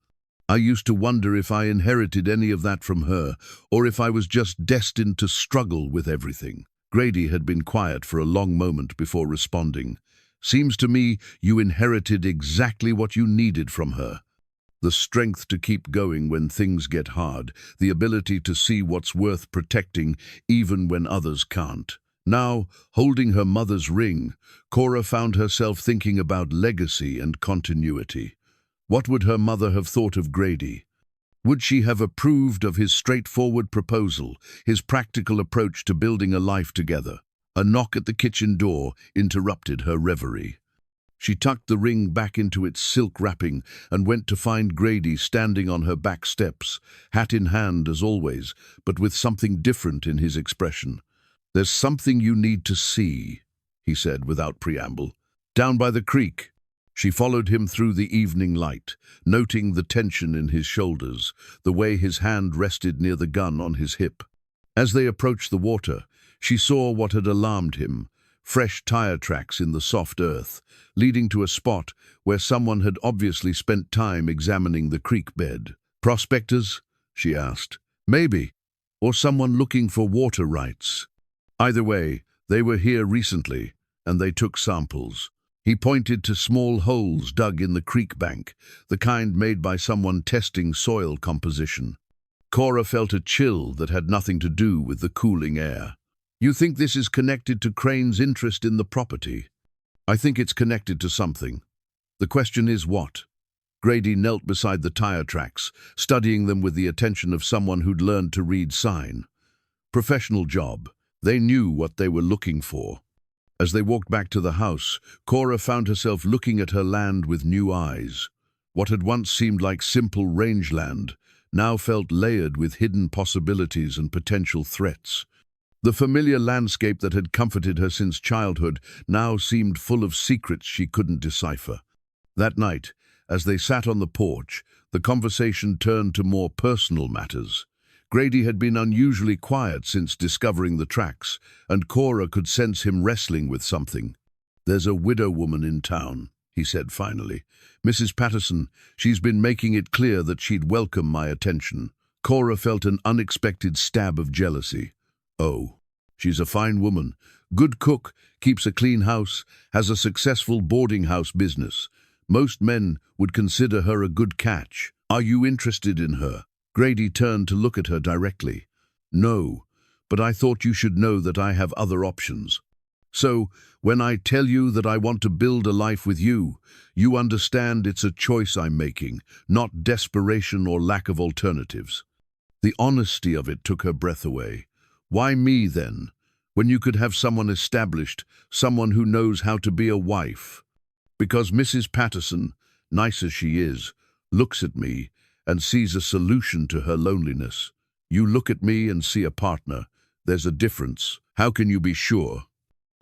I used to wonder if I inherited any of that from her, or if I was just destined to struggle with everything." Grady had been quiet for a long moment before responding. "Seems to me you inherited exactly what you needed from her. The strength to keep going when things get hard, the ability to see what's worth protecting even when others can't." Now, holding her mother's ring, Cora found herself thinking about legacy and continuity. What would her mother have thought of Grady? Would she have approved of his straightforward proposal, his practical approach to building a life together? A knock at the kitchen door interrupted her reverie. She tucked the ring back into its silk wrapping and went to find Grady standing on her back steps, hat in hand as always, but with something different in his expression. "There's something you need to see," he said without preamble. "Down by the creek." She followed him through the evening light, noting the tension in his shoulders, the way his hand rested near the gun on his hip. As they approached the water, she saw what had alarmed him: fresh tire tracks in the soft earth, leading to a spot where someone had obviously spent time examining the creek bed. "Prospectors?" she asked. "Maybe. Or someone looking for water rights. Either way, they were here recently, and they took samples." He pointed to small holes dug in the creek bank, the kind made by someone testing soil composition. Cora felt a chill that had nothing to do with the cooling air. "You think this is connected to Crane's interest in the property?" "I think it's connected to something. The question is what?" Grady knelt beside the tire tracks, studying them with the attention of someone who'd learned to read sign. Professional job. They knew what they were looking for. As they walked back to the house, Cora found herself looking at her land with new eyes. What had once seemed like simple rangeland now felt layered with hidden possibilities and potential threats. The familiar landscape that had comforted her since childhood now seemed full of secrets she couldn't decipher. That night, as they sat on the porch, the conversation turned to more personal matters. Grady had been unusually quiet since discovering the tracks, and Cora could sense him wrestling with something. "There's a widow woman in town," he said finally. "Mrs. Patterson, she's been making it clear that she'd welcome my attention." Cora felt an unexpected stab of jealousy. "Oh, she's a fine woman. Good cook, keeps a clean house, has a successful boarding house business. Most men would consider her a good catch. Are you interested in her?" Grady turned to look at her directly. "No, but I thought you should know that I have other options. So, when I tell you that I want to build a life with you, you understand it's a choice I'm making, not desperation or lack of alternatives." The honesty of it took her breath away. "Why me, then, when you could have someone established, someone who knows how to be a wife?" "Because Mrs. Patterson, nice as she is, looks at me and sees a solution to her loneliness. You look at me and see a partner. There's a difference. How can you be sure?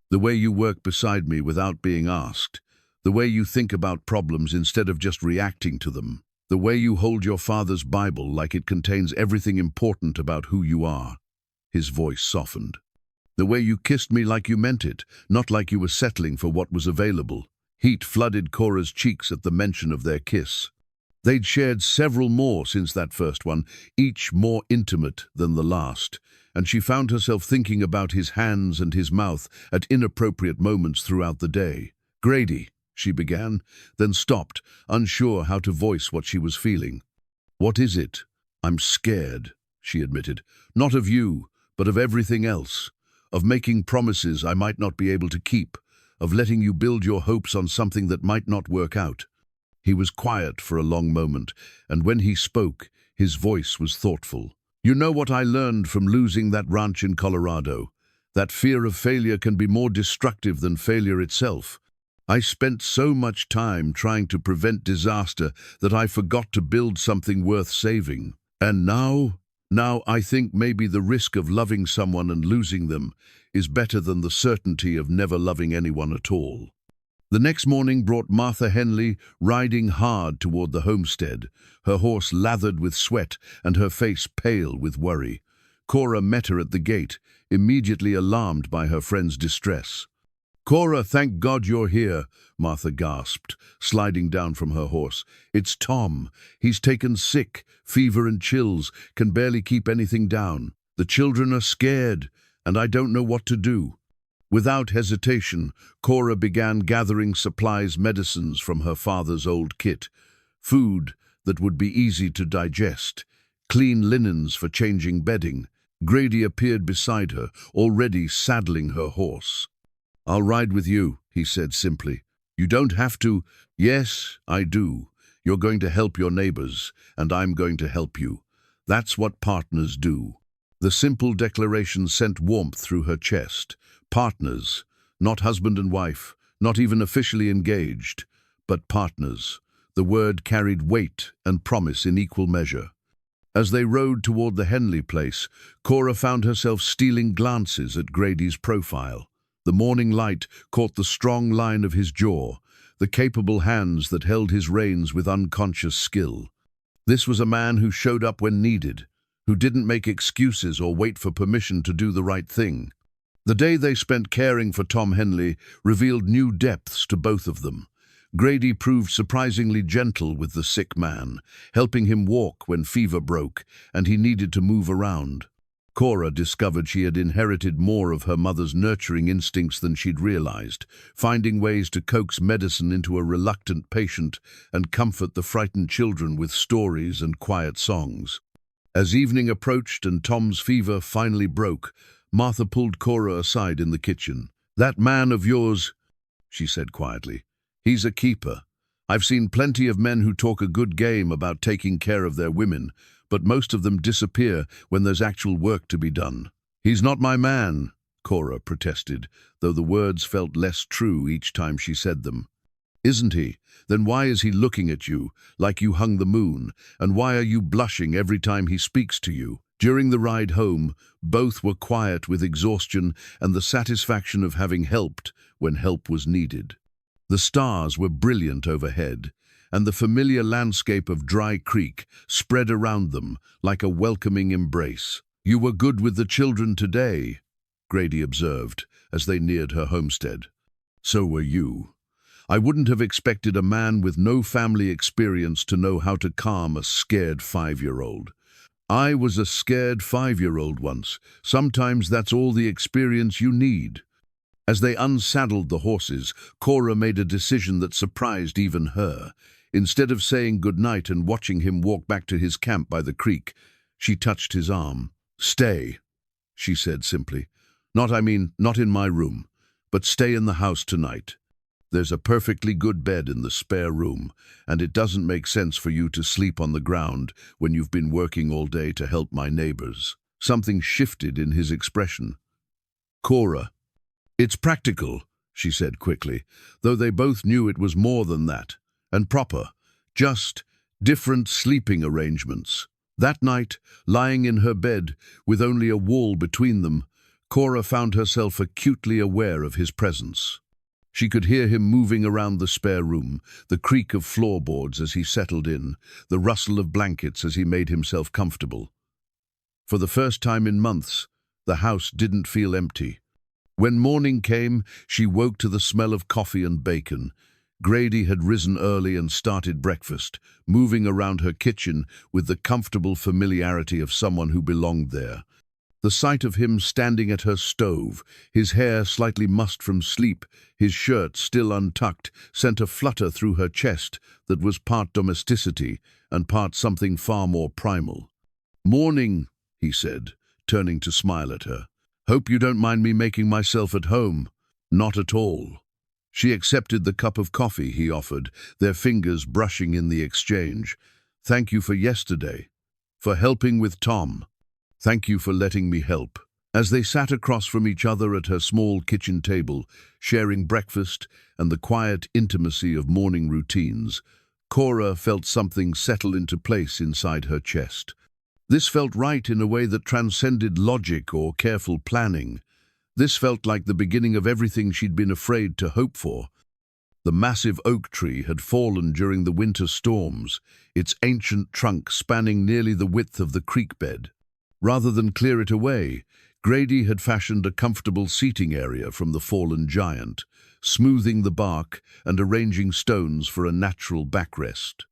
The way you work beside me without being asked, the way you think about problems instead of just reacting to them, the way you hold your father's Bible like it contains everything important about who you are." His voice softened. "The way you kissed me like you meant it, not like you were settling for what was available." Heat flooded Cora's cheeks at the mention of their kiss. They'd shared several more since that first one, each more intimate than the last, and she found herself thinking about his hands and his mouth at inappropriate moments throughout the day. "Grady," she began, then stopped, unsure how to voice what she was feeling. "What is it?" "I'm scared," she admitted. "Not of you, but of everything else. Of making promises I might not be able to keep, of letting you build your hopes on something that might not work out." He was quiet for a long moment, and when he spoke, his voice was thoughtful. "You know what I learned from losing that ranch in Colorado? That fear of failure can be more destructive than failure itself. I spent so much time trying to prevent disaster that I forgot to build something worth saving. And now I think maybe the risk of loving someone and losing them is better than the certainty of never loving anyone at all." The next morning brought Martha Henley riding hard toward the homestead, her horse lathered with sweat and her face pale with worry. Cora met her at the gate, immediately alarmed by her friend's distress. "Cora, thank God you're here," Martha gasped, sliding down from her horse. "It's Tom. He's taken sick, fever and chills, can barely keep anything down. The children are scared, and I don't know what to do." Without hesitation, Cora began gathering supplies, medicines from her father's old kit, food that would be easy to digest, clean linens for changing bedding. Grady appeared beside her, already saddling her horse. "I'll ride with you," he said simply. "You don't have to." "Yes, I do. You're going to help your neighbors, and I'm going to help you. That's what partners do." The simple declaration sent warmth through her chest. Partners, not husband and wife, not even officially engaged, but partners. The word carried weight and promise in equal measure. As they rode toward the Henley place, Cora found herself stealing glances at Grady's profile. The morning light caught the strong line of his jaw, the capable hands that held his reins with unconscious skill. This was a man who showed up when needed, who didn't make excuses or wait for permission to do the right thing. The day they spent caring for Tom Henley revealed new depths to both of them. Grady proved surprisingly gentle with the sick man, helping him walk when fever broke and he needed to move around. Cora discovered she had inherited more of her mother's nurturing instincts than she'd realized, finding ways to coax medicine into a reluctant patient and comfort the frightened children with stories and quiet songs. As evening approached and Tom's fever finally broke, Martha pulled Cora aside in the kitchen. "That man of yours," she said quietly, "he's a keeper. I've seen plenty of men who talk a good game about taking care of their women, but most of them disappear when there's actual work to be done." "He's not my man," Cora protested, though the words felt less true each time she said them. "Isn't he? Then why is he looking at you like you hung the moon? And why are you blushing every time he speaks to you?" During the ride home, both were quiet with exhaustion and the satisfaction of having helped when help was needed. The stars were brilliant overhead, and the familiar landscape of Dry Creek spread around them like a welcoming embrace. "You were good with the children today," Grady observed as they neared her homestead. "So were you. I wouldn't have expected a man with no family experience to know how to calm a scared 5-year-old. I was a scared 5-year-old once. Sometimes that's all the experience you need." As they unsaddled the horses, Cora made a decision that surprised even her. Instead of saying goodnight and watching him walk back to his camp by the creek, she touched his arm. "Stay," she said simply. Not in my room, but stay in the house tonight. There's a perfectly good bed in the spare room, and it doesn't make sense for you to sleep on the ground when you've been working all day to help my neighbors." Something shifted in his expression. "Cora, it's practical," she said quickly, though they both knew it was more than that, and proper, just different sleeping arrangements. That night, lying in her bed, with only a wall between them, Cora found herself acutely aware of his presence. She could hear him moving around the spare room, the creak of floorboards as he settled in, the rustle of blankets as he made himself comfortable. For the first time in months, the house didn't feel empty. When morning came, she woke to the smell of coffee and bacon. Grady had risen early and started breakfast, moving around her kitchen with the comfortable familiarity of someone who belonged there. The sight of him standing at her stove, his hair slightly mussed from sleep, his shirt still untucked, sent a flutter through her chest that was part domesticity and part something far more primal. "Morning," he said, turning to smile at her. "Hope you don't mind me making myself at home." "Not at all." She accepted the cup of coffee he offered, their fingers brushing in the exchange. "Thank you for yesterday, for helping with Tom. Thank you for letting me help." As they sat across from each other at her small kitchen table, sharing breakfast and the quiet intimacy of morning routines, Cora felt something settle into place inside her chest. This felt right in a way that transcended logic or careful planning. This felt like the beginning of everything she'd been afraid to hope for. The massive oak tree had fallen during the winter storms, its ancient trunk spanning nearly the width of the creek bed. Rather than clear it away, Grady had fashioned a comfortable seating area from the fallen giant, smoothing the bark and arranging stones for a natural backrest.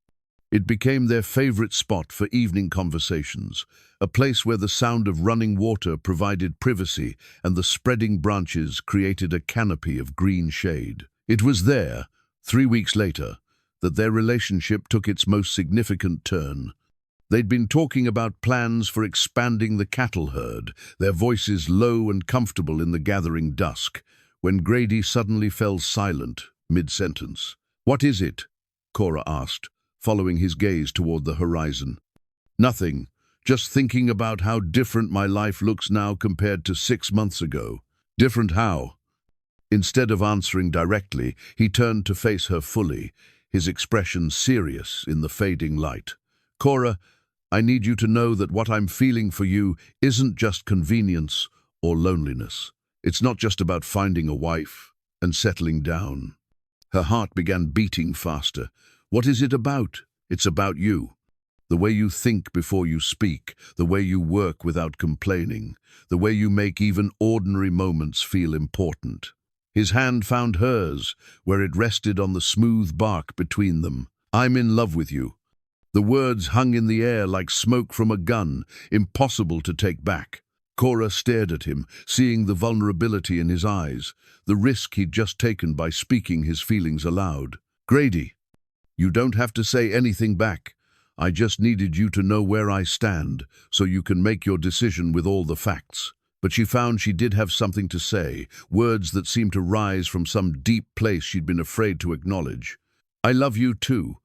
It became their favorite spot for evening conversations, a place where the sound of running water provided privacy and the spreading branches created a canopy of green shade. It was there, 3 weeks later, that their relationship took its most significant turn. They'd been talking about plans for expanding the cattle herd, their voices low and comfortable in the gathering dusk, when Grady suddenly fell silent, mid-sentence. "What is it?" Cora asked, following his gaze toward the horizon. Nothing, just thinking about how different my life looks now compared to 6 months ago. Different how? Instead of answering directly, he turned to face her fully, his expression serious in the fading light. Cora, I need you to know that what I'm feeling for you isn't just convenience or loneliness. It's not just about finding a wife and settling down. Her heart began beating faster. What is it about? It's about you. The way you think before you speak, the way you work without complaining, the way you make even ordinary moments feel important. His hand found hers, where it rested on the smooth bark between them. I'm in love with you. The words hung in the air like smoke from a gun, impossible to take back. Cora stared at him, seeing the vulnerability in his eyes, the risk he'd just taken by speaking his feelings aloud. Grady, you don't have to say anything back. I just needed you to know where I stand, so you can make your decision with all the facts. But she found she did have something to say, words that seemed to rise from some deep place she'd been afraid to acknowledge. I love you too.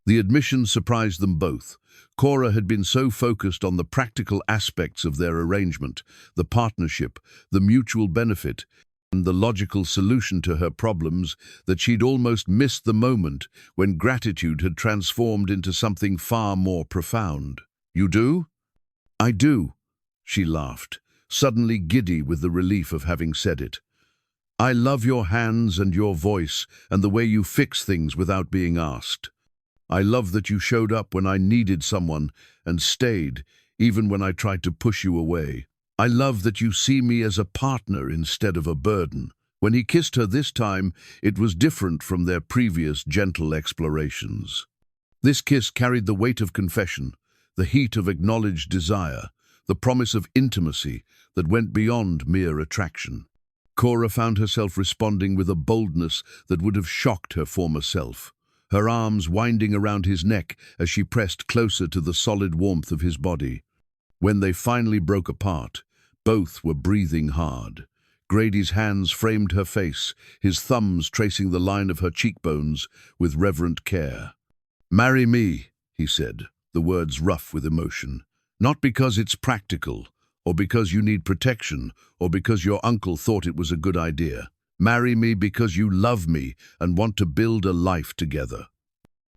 The admission surprised them both. Cora had been so focused on the practical aspects of their arrangement, the partnership, the mutual benefit, and the logical solution to her problems, that she'd almost missed the moment when gratitude had transformed into something far more profound. You do? I do, she laughed, suddenly giddy with the relief of having said it. I love your hands and your voice and the way you fix things without being asked. I love that you showed up when I needed someone and stayed, even when I tried to push you away. I love that you see me as a partner instead of a burden. When he kissed her this time, it was different from their previous gentle explorations. This kiss carried the weight of confession, the heat of acknowledged desire, the promise of intimacy that went beyond mere attraction. Cora found herself responding with a boldness that would have shocked her former self, her arms winding around his neck as she pressed closer to the solid warmth of his body. When they finally broke apart, both were breathing hard. Grady's hands framed her face, his thumbs tracing the line of her cheekbones with reverent care. Marry me, he said, the words rough with emotion. Not because it's practical, or because you need protection, or because your uncle thought it was a good idea. Marry me because you love me and want to build a life together.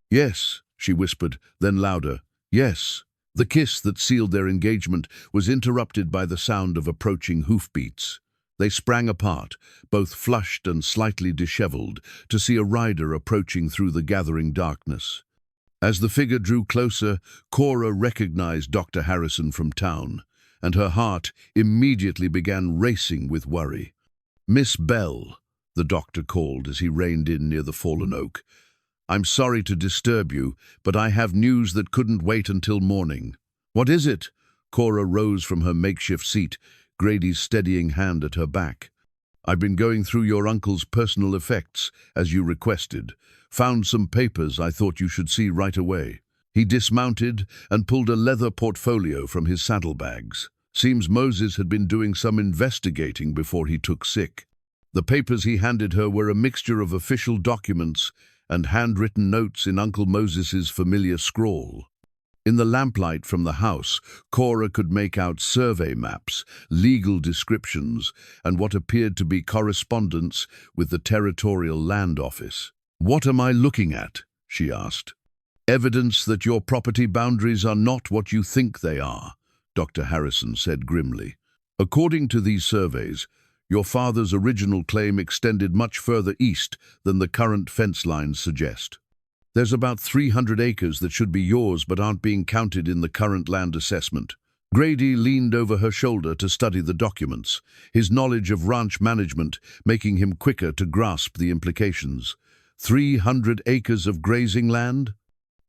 Yes, she whispered, then louder. Yes. The kiss that sealed their engagement was interrupted by the sound of approaching hoofbeats. They sprang apart, both flushed and slightly disheveled, to see a rider approaching through the gathering darkness. As the figure drew closer, Cora recognized Dr. Harrison from town, and her heart immediately began racing with worry. Miss Bell, the doctor called as he reined in near the fallen oak. I'm sorry to disturb you, but I have news that couldn't wait until morning. What is it? Cora rose from her makeshift seat, Grady's steadying hand at her back. I've been going through your uncle's personal effects, as you requested. Found some papers I thought you should see right away. He dismounted and pulled a leather portfolio from his saddlebags. Seems Moses had been doing some investigating before he took sick. The papers he handed her were a mixture of official documents and handwritten notes in Uncle Moses's familiar scrawl. In the lamplight from the house, Cora could make out survey maps, legal descriptions, and what appeared to be correspondence with the Territorial Land Office. What am I looking at? She asked. Evidence that your property boundaries are not what you think they are, Dr. Harrison said grimly. According to these surveys, your father's original claim extended much further east than the current fence lines suggest. There's about 300 acres that should be yours but aren't being counted in the current land assessment. Grady leaned over her shoulder to study the documents, his knowledge of ranch management making him quicker to grasp the implications. 300 acres of grazing land?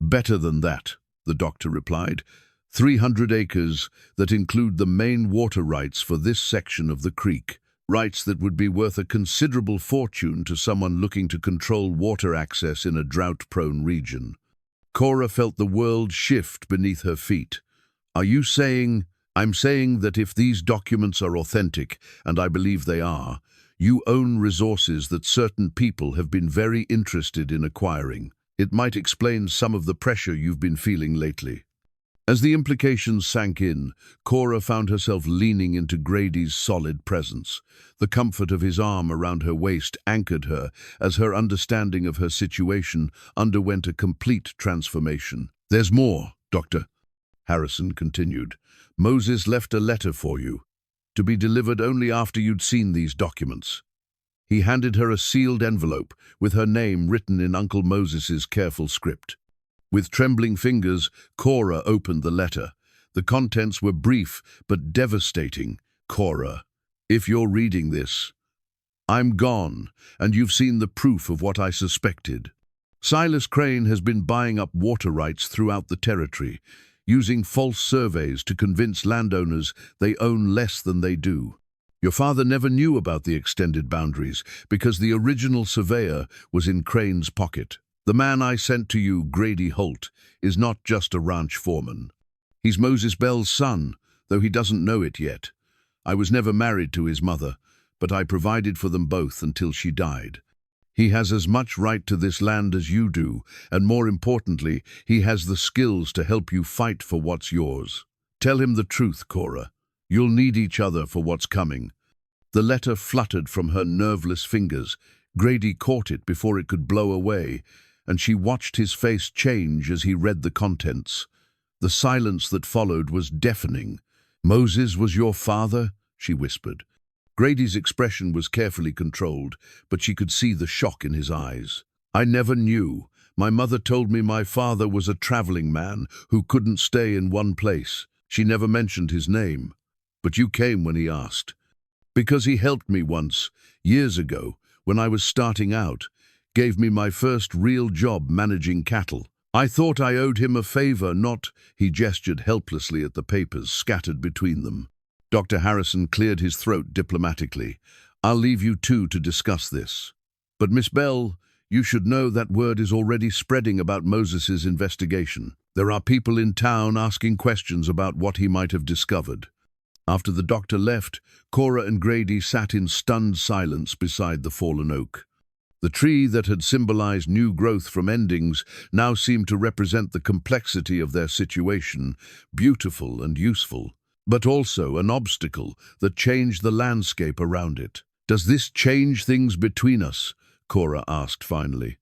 Better than that, the doctor replied. 300 acres that include the main water rights for this section of the creek, rights that would be worth a considerable fortune to someone looking to control water access in a drought-prone region. Cora felt the world shift beneath her feet. Are you saying? I'm saying that if these documents are authentic, and I believe they are, you own resources that certain people have been very interested in acquiring. It might explain some of the pressure you've been feeling lately." As the implications sank in, Cora found herself leaning into Grady's solid presence. The comfort of his arm around her waist anchored her as her understanding of her situation underwent a complete transformation. "There's more, Doctor," Harrison continued. "Moses left a letter for you, to be delivered only after you'd seen these documents." He handed her a sealed envelope with her name written in Uncle Moses's careful script. With trembling fingers, Cora opened the letter. The contents were brief but devastating. "Cora, if you're reading this, I'm gone, and you've seen the proof of what I suspected. Silas Crane has been buying up water rights throughout the territory, using false surveys to convince landowners they own less than they do. Your father never knew about the extended boundaries because the original surveyor was in Crane's pocket. The man I sent to you, Grady Holt, is not just a ranch foreman. He's Moses Bell's son, though he doesn't know it yet. I was never married to his mother, but I provided for them both until she died. He has as much right to this land as you do, and more importantly, he has the skills to help you fight for what's yours. Tell him the truth, Cora. You'll need each other for what's coming." The letter fluttered from her nerveless fingers. Grady caught it before it could blow away, and she watched his face change as he read the contents. The silence that followed was deafening. "Moses was your father?" she whispered. Grady's expression was carefully controlled, but she could see the shock in his eyes. "I never knew. My mother told me my father was a traveling man who couldn't stay in one place. She never mentioned his name. But you came when he asked. Because he helped me once, years ago, when I was starting out, gave me my first real job managing cattle. I thought I owed him a favor, not—" He gestured helplessly at the papers scattered between them. Dr. Harrison cleared his throat diplomatically. "I'll leave you two to discuss this. But Miss Bell, you should know that word is already spreading about Moses's investigation. There are people in town asking questions about what he might have discovered." After the doctor left, Cora and Grady sat in stunned silence beside the fallen oak. The tree that had symbolized new growth from endings now seemed to represent the complexity of their situation, beautiful and useful, but also an obstacle that changed the landscape around it. "Does this change things between us?" Cora asked finally.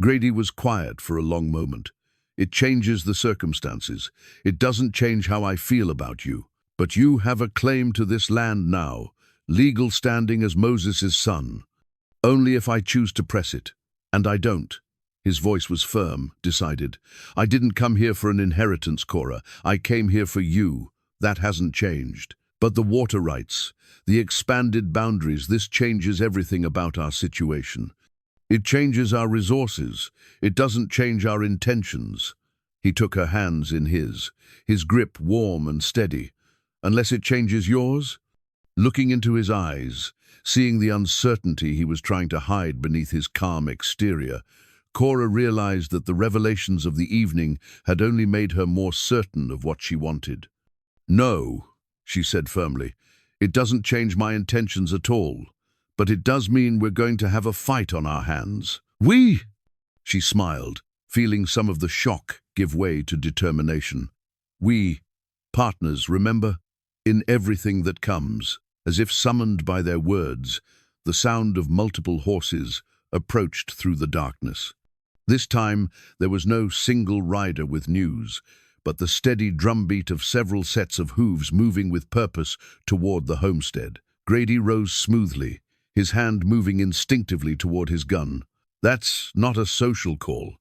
Grady was quiet for a long moment. "It changes the circumstances. It doesn't change how I feel about you. But you have a claim to this land now, legal standing as Moses's son. Only if I choose to press it. And I don't." His voice was firm, decided. "I didn't come here for an inheritance, Cora. I came here for you. That hasn't changed. But the water rights, the expanded boundaries, this changes everything about our situation. It changes our resources. It doesn't change our intentions." He took her hands in his grip warm and steady. "Unless it changes yours?" Looking into his eyes, seeing the uncertainty he was trying to hide beneath his calm exterior, Cora realized that the revelations of the evening had only made her more certain of what she wanted. "No," she said firmly, "it doesn't change my intentions at all. But it does mean we're going to have a fight on our hands." "We?" She smiled, feeling some of the shock give way to determination. "We, partners, remember? In everything that comes." As if summoned by their words, the sound of multiple horses approached through the darkness. This time, there was no single rider with news, but the steady drumbeat of several sets of hooves moving with purpose toward the homestead. Grady rose smoothly, his hand moving instinctively toward his gun. "That's not a social call."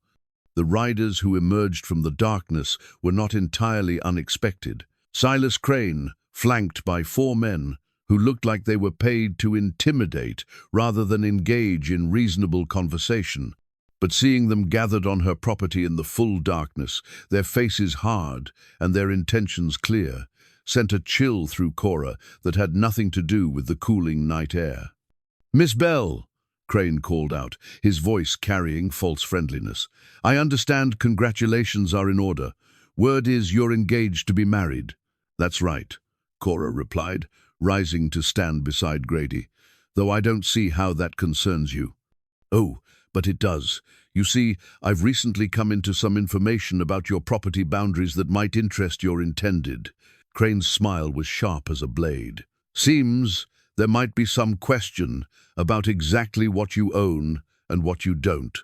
The riders who emerged from the darkness were not entirely unexpected. Silas Crane, flanked by 4 men, who looked like they were paid to intimidate rather than engage in reasonable conversation. But seeing them gathered on her property in the full darkness, their faces hard and their intentions clear, sent a chill through Cora that had nothing to do with the cooling night air. "Miss Bell," Crane called out, his voice carrying false friendliness. "I understand congratulations are in order. Word is you're engaged to be married." "That's right," Cora replied, rising to stand beside Grady, "though I don't see how that concerns you." "Oh, But it does. You see, I've recently come into some information about your property boundaries that might interest your intended. Crane's smile was sharp as a blade. Seems there might be some question about exactly what you own and what you don't.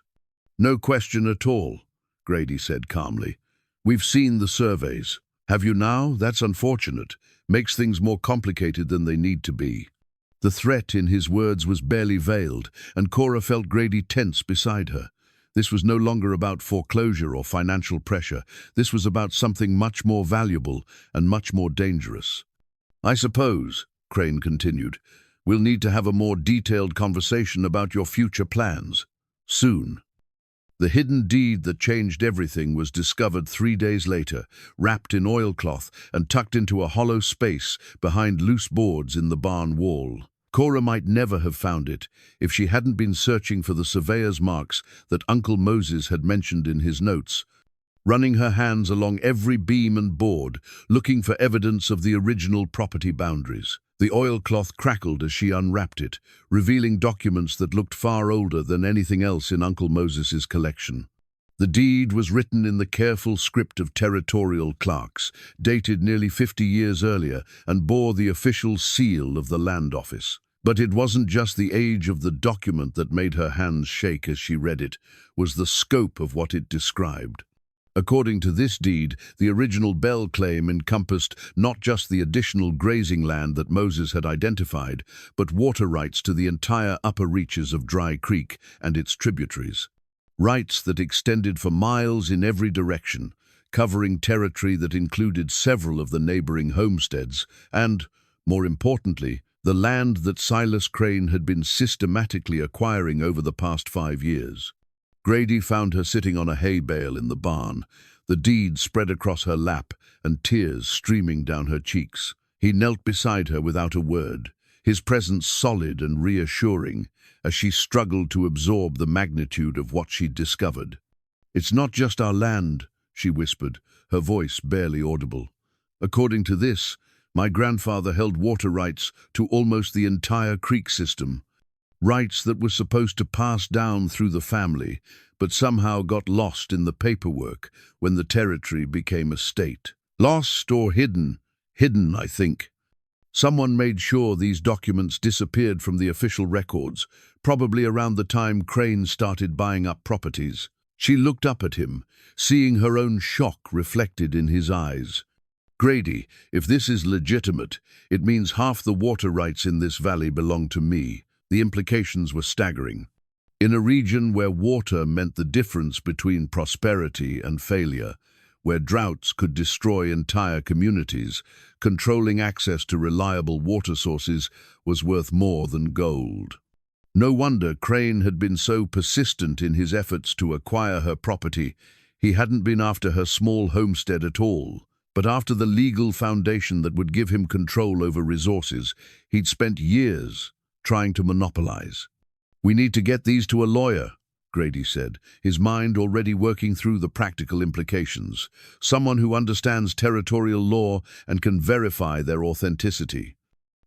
No question at all, Grady said calmly. We've seen the surveys. Have you now? That's unfortunate. Makes things more complicated than they need to be. The threat in his words was barely veiled, and Cora felt Grady tense beside her. This was no longer about foreclosure or financial pressure. This was about something much more valuable and much more dangerous. I suppose, Crane continued, we'll need to have a more detailed conversation about your future plans. Soon. The hidden deed that changed everything was discovered 3 days later, wrapped in oilcloth and tucked into a hollow space behind loose boards in the barn wall. Cora might never have found it if she hadn't been searching for the surveyor's marks that Uncle Moses had mentioned in his notes, running her hands along every beam and board, looking for evidence of the original property boundaries. The oilcloth crackled as she unwrapped it, revealing documents that looked far older than anything else in Uncle Moses's collection. The deed was written in the careful script of territorial clerks, dated nearly 50 years earlier, and bore the official seal of the land office. But it wasn't just the age of the document that made her hands shake as she read it, was the scope of what it described. According to this deed, the original Bell claim encompassed not just the additional grazing land that Moses had identified, but water rights to the entire upper reaches of Dry Creek and its tributaries. Rights that extended for miles in every direction, covering territory that included several of the neighboring homesteads and, more importantly, the land that Silas Crane had been systematically acquiring over the past 5 years. Grady found her sitting on a hay bale in the barn, the deed spread across her lap and tears streaming down her cheeks. He knelt beside her without a word, his presence solid and reassuring as she struggled to absorb the magnitude of what she'd discovered. "It's not just our land," she whispered, her voice barely audible. "According to this, my grandfather held water rights to almost the entire creek system. Rights that were supposed to pass down through the family, but somehow got lost in the paperwork when the territory became a state. Lost or hidden? Hidden, I think. Someone made sure these documents disappeared from the official records, probably around the time Crane started buying up properties." She looked up at him, seeing her own shock reflected in his eyes. "Grady, if this is legitimate, it means half the water rights in this valley belong to me." The implications were staggering. In a region where water meant the difference between prosperity and failure, where droughts could destroy entire communities, controlling access to reliable water sources was worth more than gold. No wonder Crane had been so persistent in his efforts to acquire her property. He hadn't been after her small homestead at all, but after the legal foundation that would give him control over resources he'd spent years trying to monopolize. "We need to get these to a lawyer," Grady said, his mind already working through the practical implications. "Someone who understands territorial law and can verify their authenticity."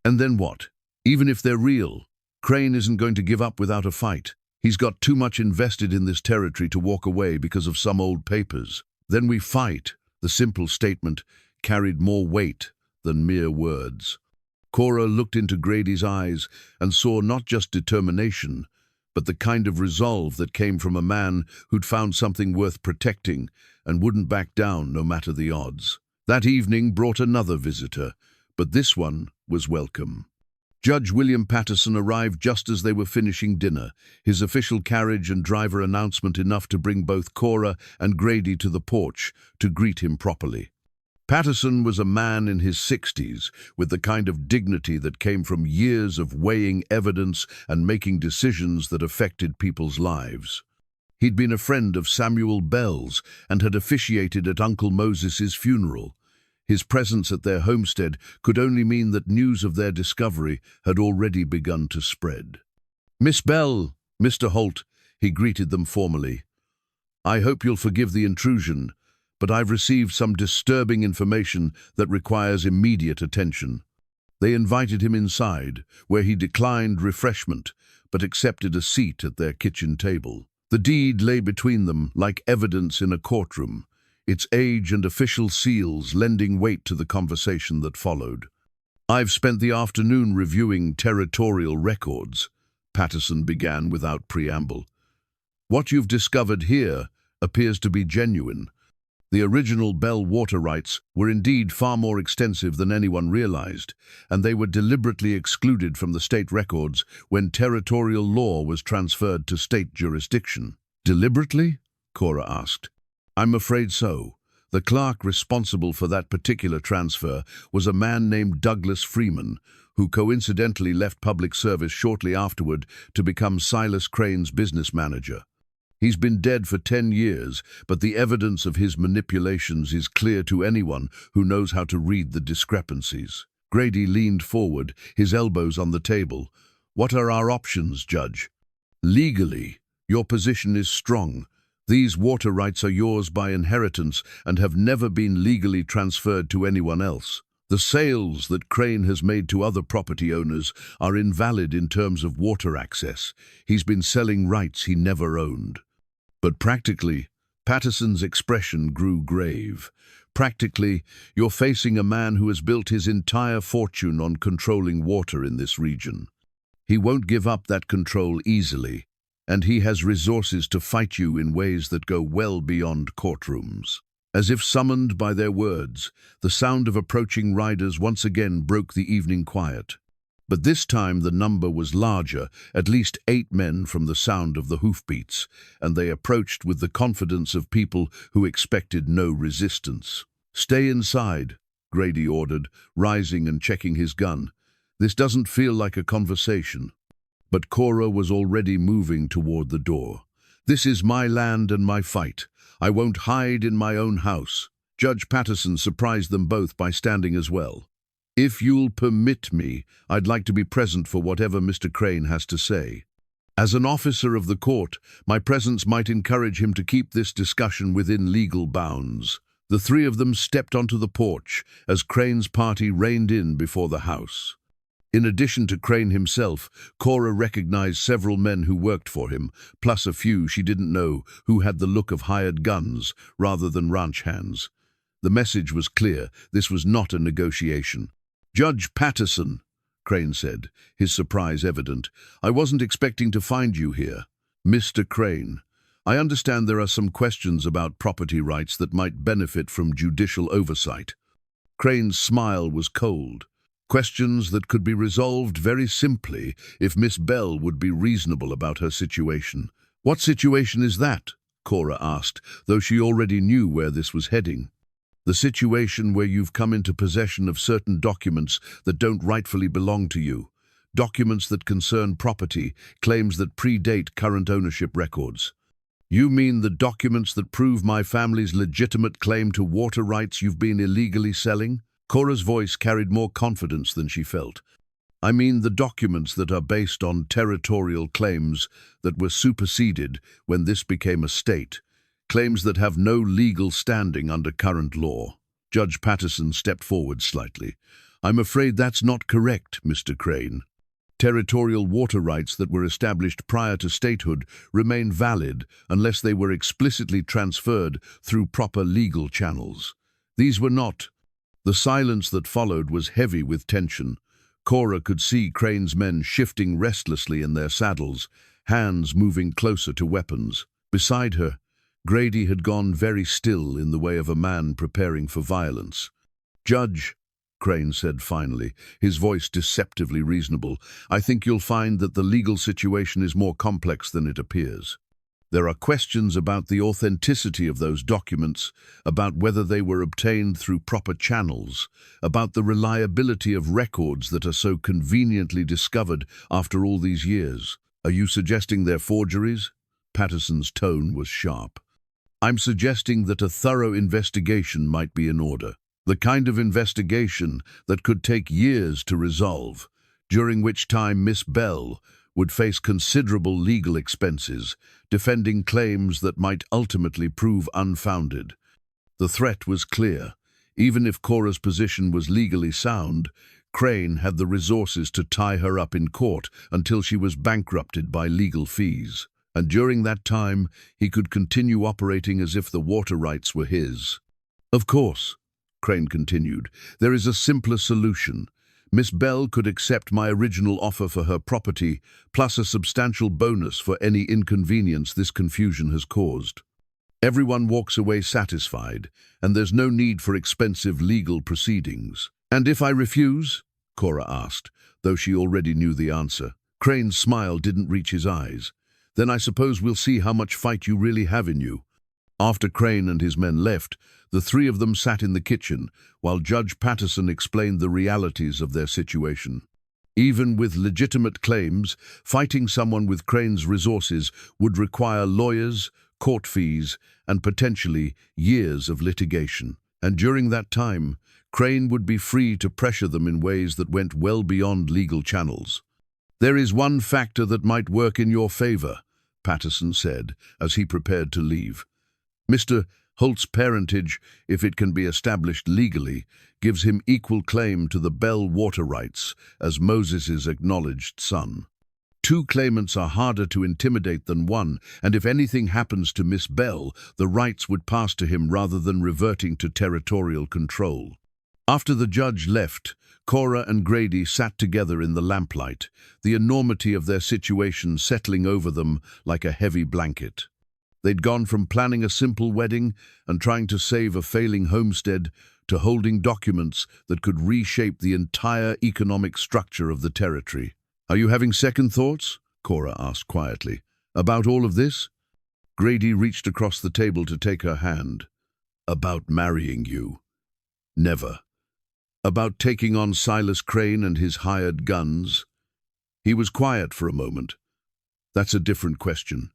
And then what? Even if they're real, Crane isn't going to give up without a fight. He's got too much invested in this territory to walk away because of some old papers. "Then we fight." The simple statement carried more weight than mere words. Cora looked into Grady's eyes and saw not just determination, but the kind of resolve that came from a man who'd found something worth protecting and wouldn't back down no matter the odds. That evening brought another visitor, but this one was welcome. Judge William Patterson arrived just as they were finishing dinner, his official carriage and driver announcement enough to bring both Cora and Grady to the porch to greet him properly. Patterson was a man in his 60s, with the kind of dignity that came from years of weighing evidence and making decisions that affected people's lives. He'd been a friend of Samuel Bell's and had officiated at Uncle Moses's funeral. His presence at their homestead could only mean that news of their discovery had already begun to spread. "Miss Bell, Mr. Holt," he greeted them formally. "I hope you'll forgive the intrusion, but I've received some disturbing information that requires immediate attention." They invited him inside, where he declined refreshment, but accepted a seat at their kitchen table. The deed lay between them like evidence in a courtroom, its age and official seals lending weight to the conversation that followed. "I've spent the afternoon reviewing territorial records," Patterson began without preamble. "What you've discovered here appears to be genuine. The original Bell water rights were indeed far more extensive than anyone realized, and they were deliberately excluded from the state records when territorial law was transferred to state jurisdiction." "Deliberately?" Cora asked. "I'm afraid so. The clerk responsible for that particular transfer was a man named Douglas Freeman, who coincidentally left public service shortly afterward to become Silas Crane's business manager. He's been dead for 10 years, but the evidence of his manipulations is clear to anyone who knows how to read the discrepancies." Grady leaned forward, his elbows on the table. "What are our options, Judge?" "Legally, your position is strong. These water rights are yours by inheritance and have never been legally transferred to anyone else. The sales that Crane has made to other property owners are invalid in terms of water access. He's been selling rights he never owned." "But practically," Patterson's expression grew grave, "practically, you're facing a man who has built his entire fortune on controlling water in this region. He won't give up that control easily, and he has resources to fight you in ways that go well beyond courtrooms." As if summoned by their words, the sound of approaching riders once again broke the evening quiet. But this time the number was larger, at least 8 men from the sound of the hoofbeats, and they approached with the confidence of people who expected no resistance. "Stay inside," Grady ordered, rising and checking his gun. "This doesn't feel like a conversation." But Cora was already moving toward the door. "This is my land and my fight. I won't hide in my own house." Judge Patterson surprised them both by standing as well. "If you'll permit me, I'd like to be present for whatever Mr. Crane has to say. As an officer of the court, my presence might encourage him to keep this discussion within legal bounds." The 3 of them stepped onto the porch as Crane's party reined in before the house. In addition to Crane himself, Cora recognized several men who worked for him, plus a few she didn't know who had the look of hired guns rather than ranch hands. The message was clear. This was not a negotiation. "Judge Patterson," Crane said, his surprise evident, "I wasn't expecting to find you here." "Mr. Crane, I understand there are some questions about property rights that might benefit from judicial oversight." Crane's smile was cold. "Questions that could be resolved very simply if Miss Bell would be reasonable about her situation." "What situation is that?" Cora asked, though she already knew where this was heading. "The situation where you've come into possession of certain documents that don't rightfully belong to you. Documents that concern property, claims that predate current ownership records." "You mean the documents that prove my family's legitimate claim to water rights you've been illegally selling?" Cora's voice carried more confidence than she felt. "I mean the documents that are based on territorial claims that were superseded when this became a state, claims that have no legal standing under current law." Judge Patterson stepped forward slightly. "I'm afraid that's not correct, Mr. Crane. Territorial water rights that were established prior to statehood remain valid unless they were explicitly transferred through proper legal channels. These were not." The silence that followed was heavy with tension. Cora could see Crane's men shifting restlessly in their saddles, hands moving closer to weapons. Beside her, Grady had gone very still in the way of a man preparing for violence. "Judge," Crane said finally, his voice deceptively reasonable, "I think you'll find that the legal situation is more complex than it appears. There are questions about the authenticity of those documents, about whether they were obtained through proper channels, about the reliability of records that are so conveniently discovered after all these years. Are you suggesting they're forgeries?" Patterson's tone was sharp. "I'm suggesting that a thorough investigation might be in order. The kind of investigation that could take years to resolve, during which time Miss Bell would face considerable legal expenses, defending claims that might ultimately prove unfounded." The threat was clear. Even if Cora's position was legally sound, Crane had the resources to tie her up in court until she was bankrupted by legal fees. and during that time he could continue operating as if the water rights were his. Of course, Crane continued, there is a simpler solution. Miss Bell could accept my original offer for her property, plus a substantial bonus for any inconvenience this confusion has caused. Everyone walks away satisfied, and there's no need for expensive legal proceedings. And if I refuse? Cora asked, though she already knew the answer. Crane's smile didn't reach his eyes. Then I suppose we'll see how much fight you really have in you. After Crane and his men left, the three of them sat in the kitchen, while Judge Patterson explained the realities of their situation. Even with legitimate claims, fighting someone with Crane's resources would require lawyers, court fees, and potentially years of litigation. And during that time, Crane would be free to pressure them in ways that went well beyond legal channels. There is one factor that might work in your favor, Patterson said, as he prepared to leave. Mr. Holt's parentage, if it can be established legally, gives him equal claim to the Bell water rights as Moses's acknowledged son. Two claimants are harder to intimidate than one, and if anything happens to Miss Bell, the rights would pass to him rather than reverting to territorial control. After the judge left, Cora and Grady sat together in the lamplight, the enormity of their situation settling over them like a heavy blanket. They'd gone from planning a simple wedding and trying to save a failing homestead to holding documents that could reshape the entire economic structure of the territory. Are you having second thoughts? Cora asked quietly. About all of this? Grady reached across the table to take her hand. About marrying you. Never. About taking on Silas Crane and his hired guns. He was quiet for a moment. That's a different question.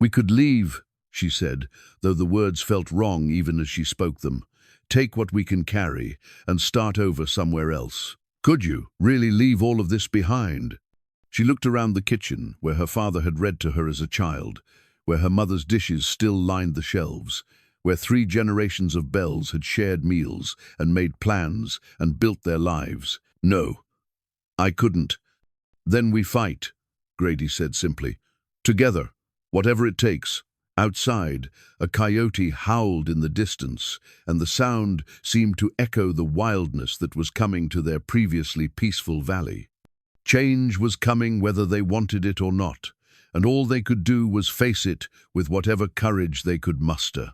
We could leave, she said, though the words felt wrong even as she spoke them. Take what we can carry and start over somewhere else. Could you really leave all of this behind? She looked around the kitchen, where her father had read to her as a child, where her mother's dishes still lined the shelves, where 3 generations of Bells had shared meals and made plans and built their lives. No, I couldn't. Then we fight, Grady said simply. Together. Whatever it takes. Outside, a coyote howled in the distance, and the sound seemed to echo the wildness that was coming to their previously peaceful valley. Change was coming whether they wanted it or not, and all they could do was face it with whatever courage they could muster.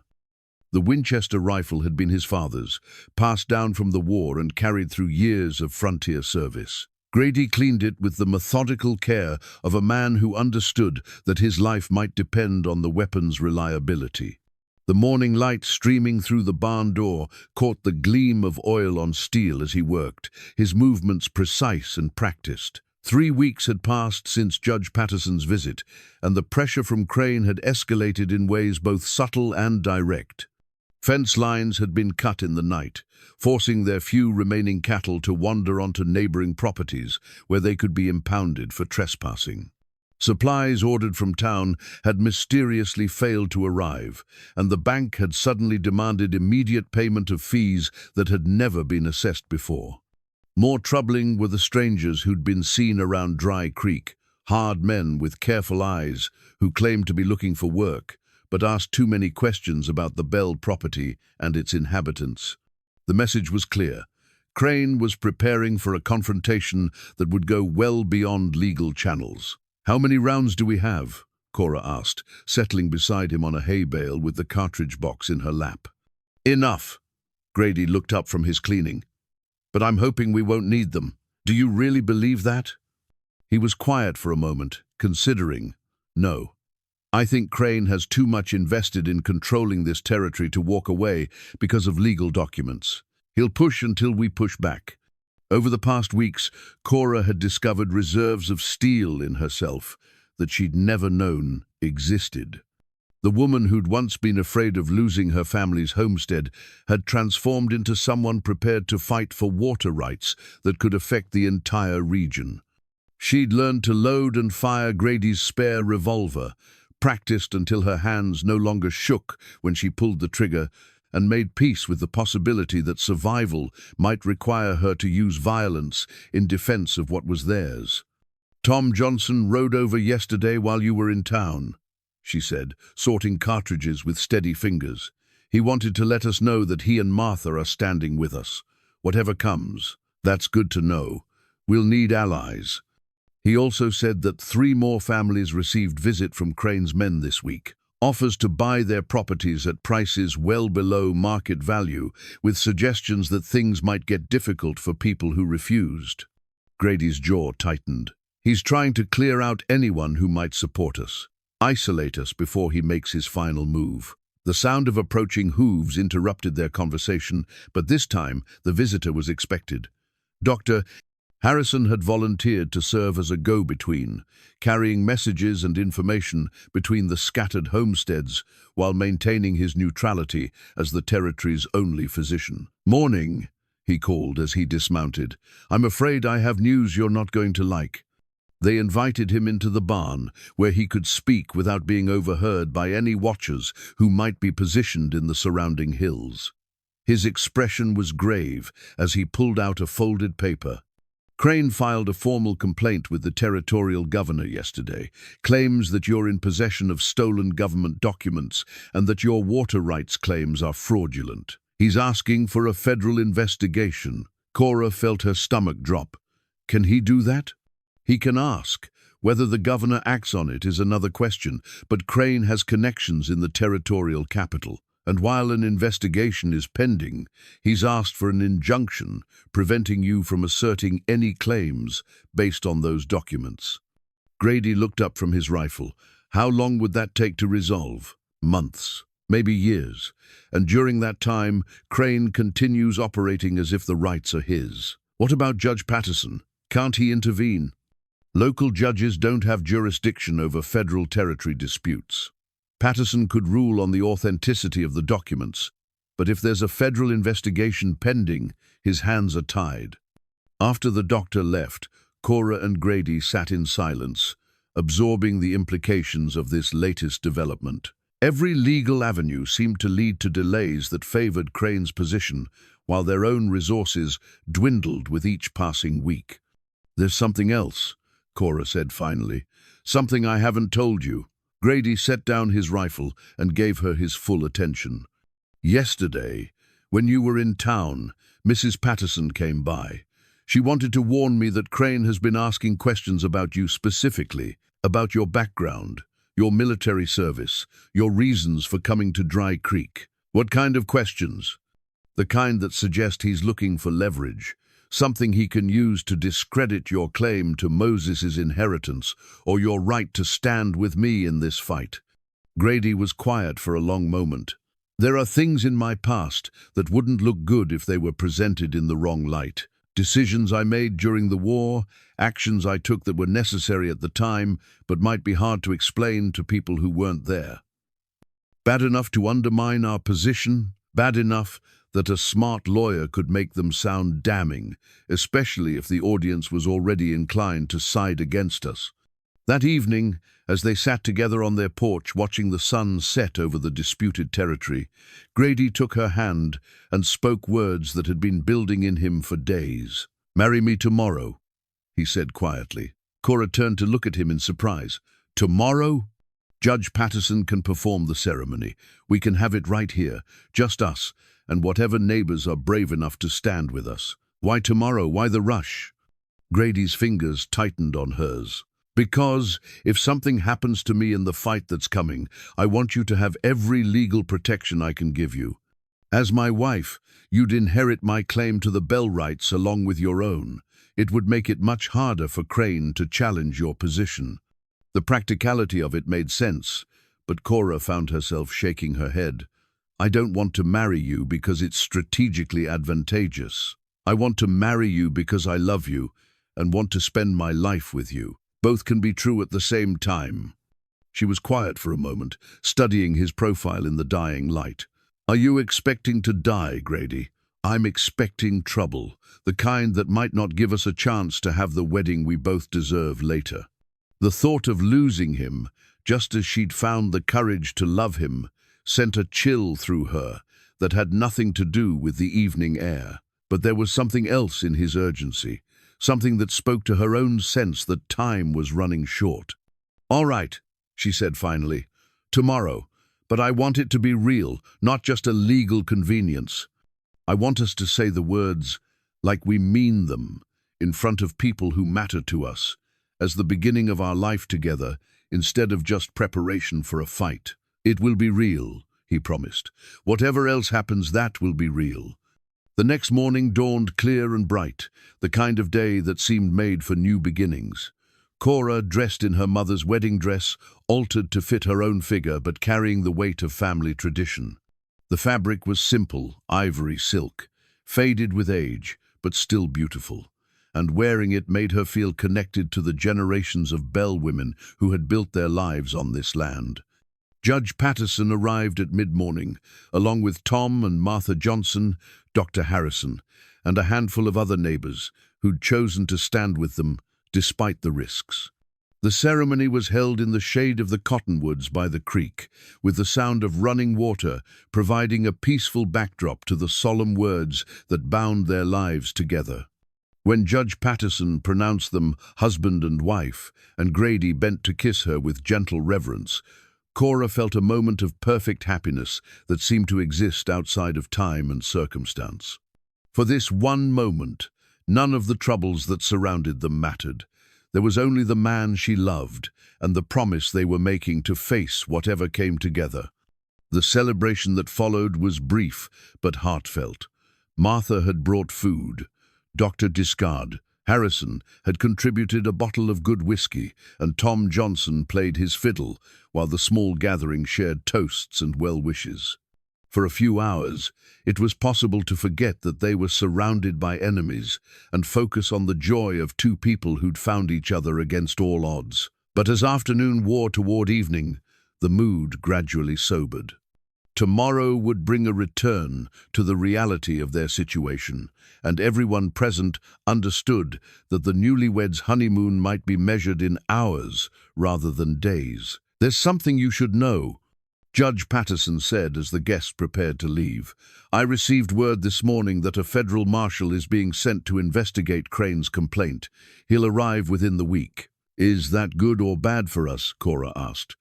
The Winchester rifle had been his father's, passed down from the war and carried through years of frontier service. Grady cleaned it with the methodical care of a man who understood that his life might depend on the weapon's reliability. The morning light streaming through the barn door caught the gleam of oil on steel as he worked, his movements precise and practiced. 3 weeks had passed since Judge Patterson's visit, and the pressure from Crane had escalated in ways both subtle and direct. Fence lines had been cut in the night, forcing their few remaining cattle to wander onto neighboring properties where they could be impounded for trespassing. Supplies ordered from town had mysteriously failed to arrive, and the bank had suddenly demanded immediate payment of fees that had never been assessed before. More troubling were the strangers who'd been seen around Dry Creek, hard men with careful eyes who claimed to be looking for work, but asked too many questions about the Bell property and its inhabitants. The message was clear. Crane was preparing for a confrontation that would go well beyond legal channels. How many rounds do we have? Cora asked, settling beside him on a hay bale with the cartridge box in her lap. Enough. Grady looked up from his cleaning. But I'm hoping we won't need them. Do you really believe that? He was quiet for a moment, considering. No. I think Crane has too much invested in controlling this territory to walk away because of legal documents. He'll push until we push back. Over the past weeks, Cora had discovered reserves of steel in herself that she'd never known existed. The woman who'd once been afraid of losing her family's homestead had transformed into someone prepared to fight for water rights that could affect the entire region. She'd learned to load and fire Grady's spare revolver, practiced until her hands no longer shook when she pulled the trigger, and made peace with the possibility that survival might require her to use violence in defense of what was theirs. Tom Johnson rode over yesterday while you were in town. she said, sorting cartridges with steady fingers. He wanted to let us know that he and Martha are standing with us. Whatever comes, that's good to know. We'll need allies. He also said that 3 more families received visit from Crane's men this week. Offers to buy their properties at prices well below market value, with suggestions that things might get difficult for people who refused. Grady's jaw tightened. He's trying to clear out anyone who might support us, isolate us before he makes his final move. The sound of approaching hooves interrupted their conversation, but this time the visitor was expected. Dr. Harrison had volunteered to serve as a go-between, carrying messages and information between the scattered homesteads while maintaining his neutrality as the territory's only physician. "Morning," he called as he dismounted. "I'm afraid I have news you're not going to like." They invited him into the barn, where he could speak without being overheard by any watchers who might be positioned in the surrounding hills. His expression was grave as he pulled out a folded paper. "Crane filed a formal complaint with the territorial governor yesterday, claims that you're in possession of stolen government documents and that your water rights claims are fraudulent. He's asking for a federal investigation." Cora felt her stomach drop. Can he do that? He can ask. Whether the governor acts on it is another question, but Crane has connections in the territorial capital. And while an investigation is pending, he's asked for an injunction preventing you from asserting any claims based on those documents. Grady looked up from his rifle. How long would that take to resolve? Months, maybe years. And during that time, Crane continues operating as if the rights are his. What about Judge Patterson? Can't he intervene? Local judges don't have jurisdiction over federal territory disputes. Patterson could rule on the authenticity of the documents, but if there's a federal investigation pending, his hands are tied. After the doctor left, Cora and Grady sat in silence, absorbing the implications of this latest development. Every legal avenue seemed to lead to delays that favored Crane's position, while their own resources dwindled with each passing week. "There's something else," Cora said finally. "Something I haven't told you." Grady set down his rifle and gave her his full attention. "Yesterday, when you were in town, Mrs. Patterson came by. She wanted to warn me that Crane has been asking questions about you specifically, about your background, your military service, your reasons for coming to Dry Creek." "What kind of questions?" "The kind that suggest he's looking for leverage. Something he can use to discredit your claim to Moses' inheritance or your right to stand with me in this fight." Grady was quiet for a long moment. "There are things in my past that wouldn't look good if they were presented in the wrong light. Decisions I made during the war, actions I took that were necessary at the time but might be hard to explain to people who weren't there. Bad enough to undermine our position, bad enough that a smart lawyer could make them sound damning, especially if the audience was already inclined to side against us." That evening, as they sat together on their porch watching the sun set over the disputed territory, Grady took her hand and spoke words that had been building in him for days. "Marry me tomorrow," he said quietly. Cora turned to look at him in surprise. "Tomorrow?" "Judge Patterson can perform the ceremony. We can have it right here, just us, and whatever neighbors are brave enough to stand with us." "Why tomorrow? Why the rush?" Grady's fingers tightened on hers. "Because if something happens to me in the fight that's coming, I want you to have every legal protection I can give you. As my wife, you'd inherit my claim to the Bell rights along with your own. It would make it much harder for Crane to challenge your position." The practicality of it made sense, but Cora found herself shaking her head. "I don't want to marry you because it's strategically advantageous. I want to marry you because I love you and want to spend my life with you. Both can be true at the same time." She was quiet for a moment, studying his profile in the dying light. "Are you expecting to die, Grady?" "I'm expecting trouble, the kind that might not give us a chance to have the wedding we both deserve later." The thought of losing him, just as she'd found the courage to love him, sent a chill through her that had nothing to do with the evening air. But there was something else in his urgency, something that spoke to her own sense that time was running short. "All right," she said finally. Tomorrow. But I want it to be real, not just a legal convenience. I want us to say the words like we mean them, in front of people who matter to us, as the beginning of our life together, instead of just preparation for a fight. It will be real, he promised. Whatever else happens, that will be real. The next morning dawned clear and bright, the kind of day that seemed made for new beginnings. Cora, dressed in her mother's wedding dress, altered to fit her own figure but carrying the weight of family tradition. The fabric was simple, ivory silk, faded with age, but still beautiful, and wearing it made her feel connected to the generations of Bell women who had built their lives on this land. Judge Patterson arrived at mid-morning, along with Tom and Martha Johnson, Dr. Harrison, and a handful of other neighbors who'd chosen to stand with them despite the risks. The ceremony was held in the shade of the cottonwoods by the creek, with the sound of running water providing a peaceful backdrop to the solemn words that bound their lives together. When Judge Patterson pronounced them husband and wife, and Grady bent to kiss her with gentle reverence, Cora felt a moment of perfect happiness that seemed to exist outside of time and circumstance. For this one moment, none of the troubles that surrounded them mattered. There was only the man she loved and the promise they were making to face whatever came together. The celebration that followed was brief but heartfelt. Martha had brought food. Dr. Discard, Harrison, had contributed a bottle of good whiskey, and Tom Johnson played his fiddle, while the small gathering shared toasts and well wishes. For a few hours, it was possible to forget that they were surrounded by enemies and focus on the joy of two people who'd found each other against all odds. But as afternoon wore toward evening, the mood gradually sobered. Tomorrow would bring a return to the reality of their situation, and everyone present understood that the newlyweds' honeymoon might be measured in hours rather than days. "There's something you should know," Judge Patterson said as the guests prepared to leave. "I received word this morning that a federal marshal is being sent to investigate Crane's complaint. He'll arrive within the week." "Is that good or bad for us?" Cora asked.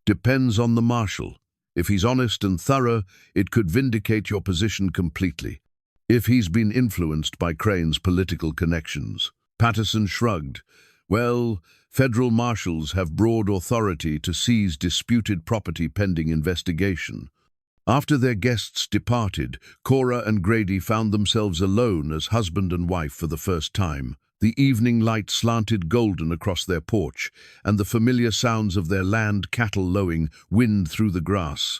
"Depends on the marshal. If he's honest and thorough, it could vindicate your position completely. If he's been influenced by Crane's political connections." Patterson shrugged. "Well, federal marshals have broad authority to seize disputed property pending investigation." After their guests departed, Cora and Grady found themselves alone as husband and wife for the first time. The evening light slanted golden across their porch, and the familiar sounds of their land cattle lowing wind through the grass.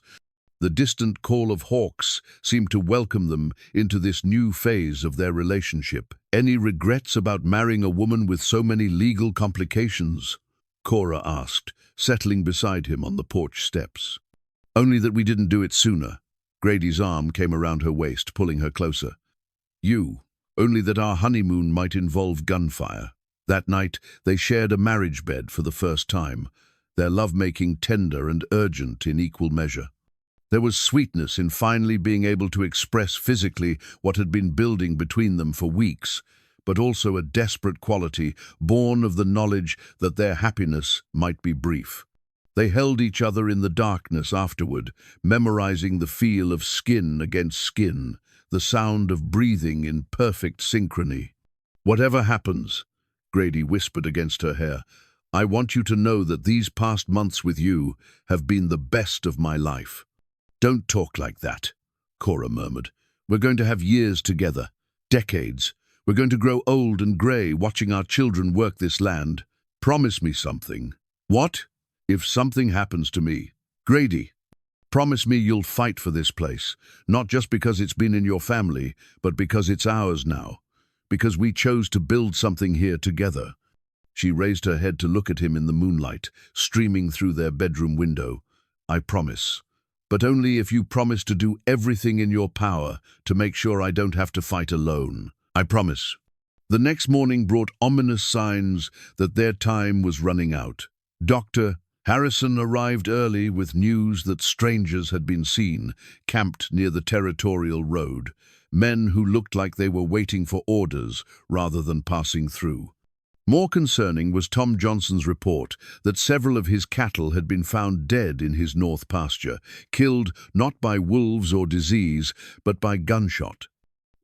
The distant call of hawks seemed to welcome them into this new phase of their relationship. "Any regrets about marrying a woman with so many legal complications?" Cora asked, settling beside him on the porch steps. "Only that we didn't do it sooner." Grady's arm came around her waist, pulling her closer. Only that our honeymoon might involve gunfire." That night, they shared a marriage bed for the first time, their lovemaking tender and urgent in equal measure. There was sweetness in finally being able to express physically what had been building between them for weeks, but also a desperate quality born of the knowledge that their happiness might be brief. They held each other in the darkness afterward, memorizing the feel of skin against skin, the sound of breathing in perfect synchrony. "Whatever happens," Grady whispered against her hair, "I want you to know that these past months with you have been the best of my life." "Don't talk like that," Cora murmured. "We're going to have years together, decades. We're going to grow old and grey watching our children work this land. Promise me something." "What?" "If something happens to me, Grady, promise me you'll fight for this place, not just because it's been in your family, but because it's ours now, because we chose to build something here together." She raised her head to look at him in the moonlight, streaming through their bedroom window. "I promise. But only if you promise to do everything in your power to make sure I don't have to fight alone. I promise." The next morning brought ominous signs that their time was running out. Dr. Harrison arrived early with news that strangers had been seen, camped near the territorial road, men who looked like they were waiting for orders rather than passing through. More concerning was Tom Johnson's report that several of his cattle had been found dead in his north pasture, killed not by wolves or disease, but by gunshot.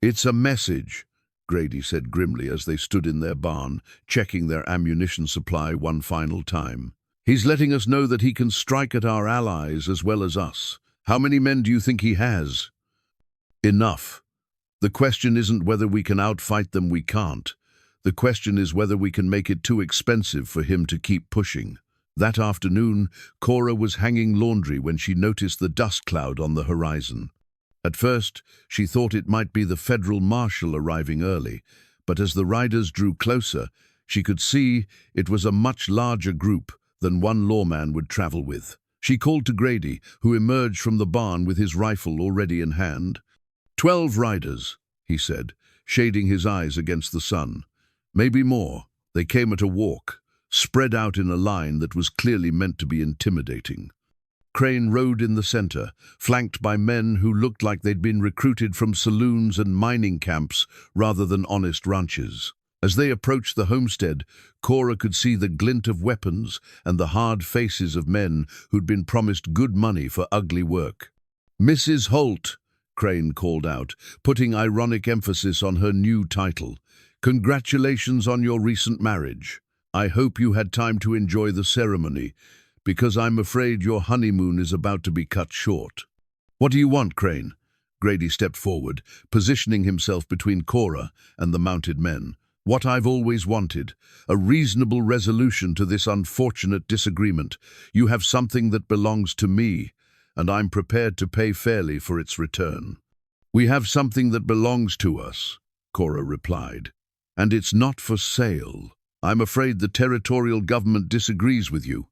"It's a message," Grady said grimly as they stood in their barn, checking their ammunition supply one final time. "He's letting us know that he can strike at our allies as well as us. How many men do you think he has?" "Enough. The question isn't whether we can outfight them, we can't. The question is whether we can make it too expensive for him to keep pushing." That afternoon, Cora was hanging laundry when she noticed the dust cloud on the horizon. At first, she thought it might be the federal marshal arriving early, but as the riders drew closer, she could see it was a much larger group than one lawman would travel with. She called to Grady, who emerged from the barn with his rifle already in hand. 12 riders, he said, shading his eyes against the sun. Maybe more. They came at a walk, spread out in a line that was clearly meant to be intimidating. Crane rode in the center, flanked by men who looked like they'd been recruited from saloons and mining camps rather than honest ranches. As they approached the homestead, Cora could see the glint of weapons and the hard faces of men who'd been promised good money for ugly work. "Mrs. Holt," Crane called out, putting ironic emphasis on her new title. "Congratulations on your recent marriage. I hope you had time to enjoy the ceremony, because I'm afraid your honeymoon is about to be cut short." "What do you want, Crane?" Grady stepped forward, positioning himself between Cora and the mounted men. "What I've always wanted, a reasonable resolution to this unfortunate disagreement. You have something that belongs to me, and I'm prepared to pay fairly for its return." "We have something that belongs to us," Cora replied, "and it's not for sale. I'm afraid the territorial government disagrees with you.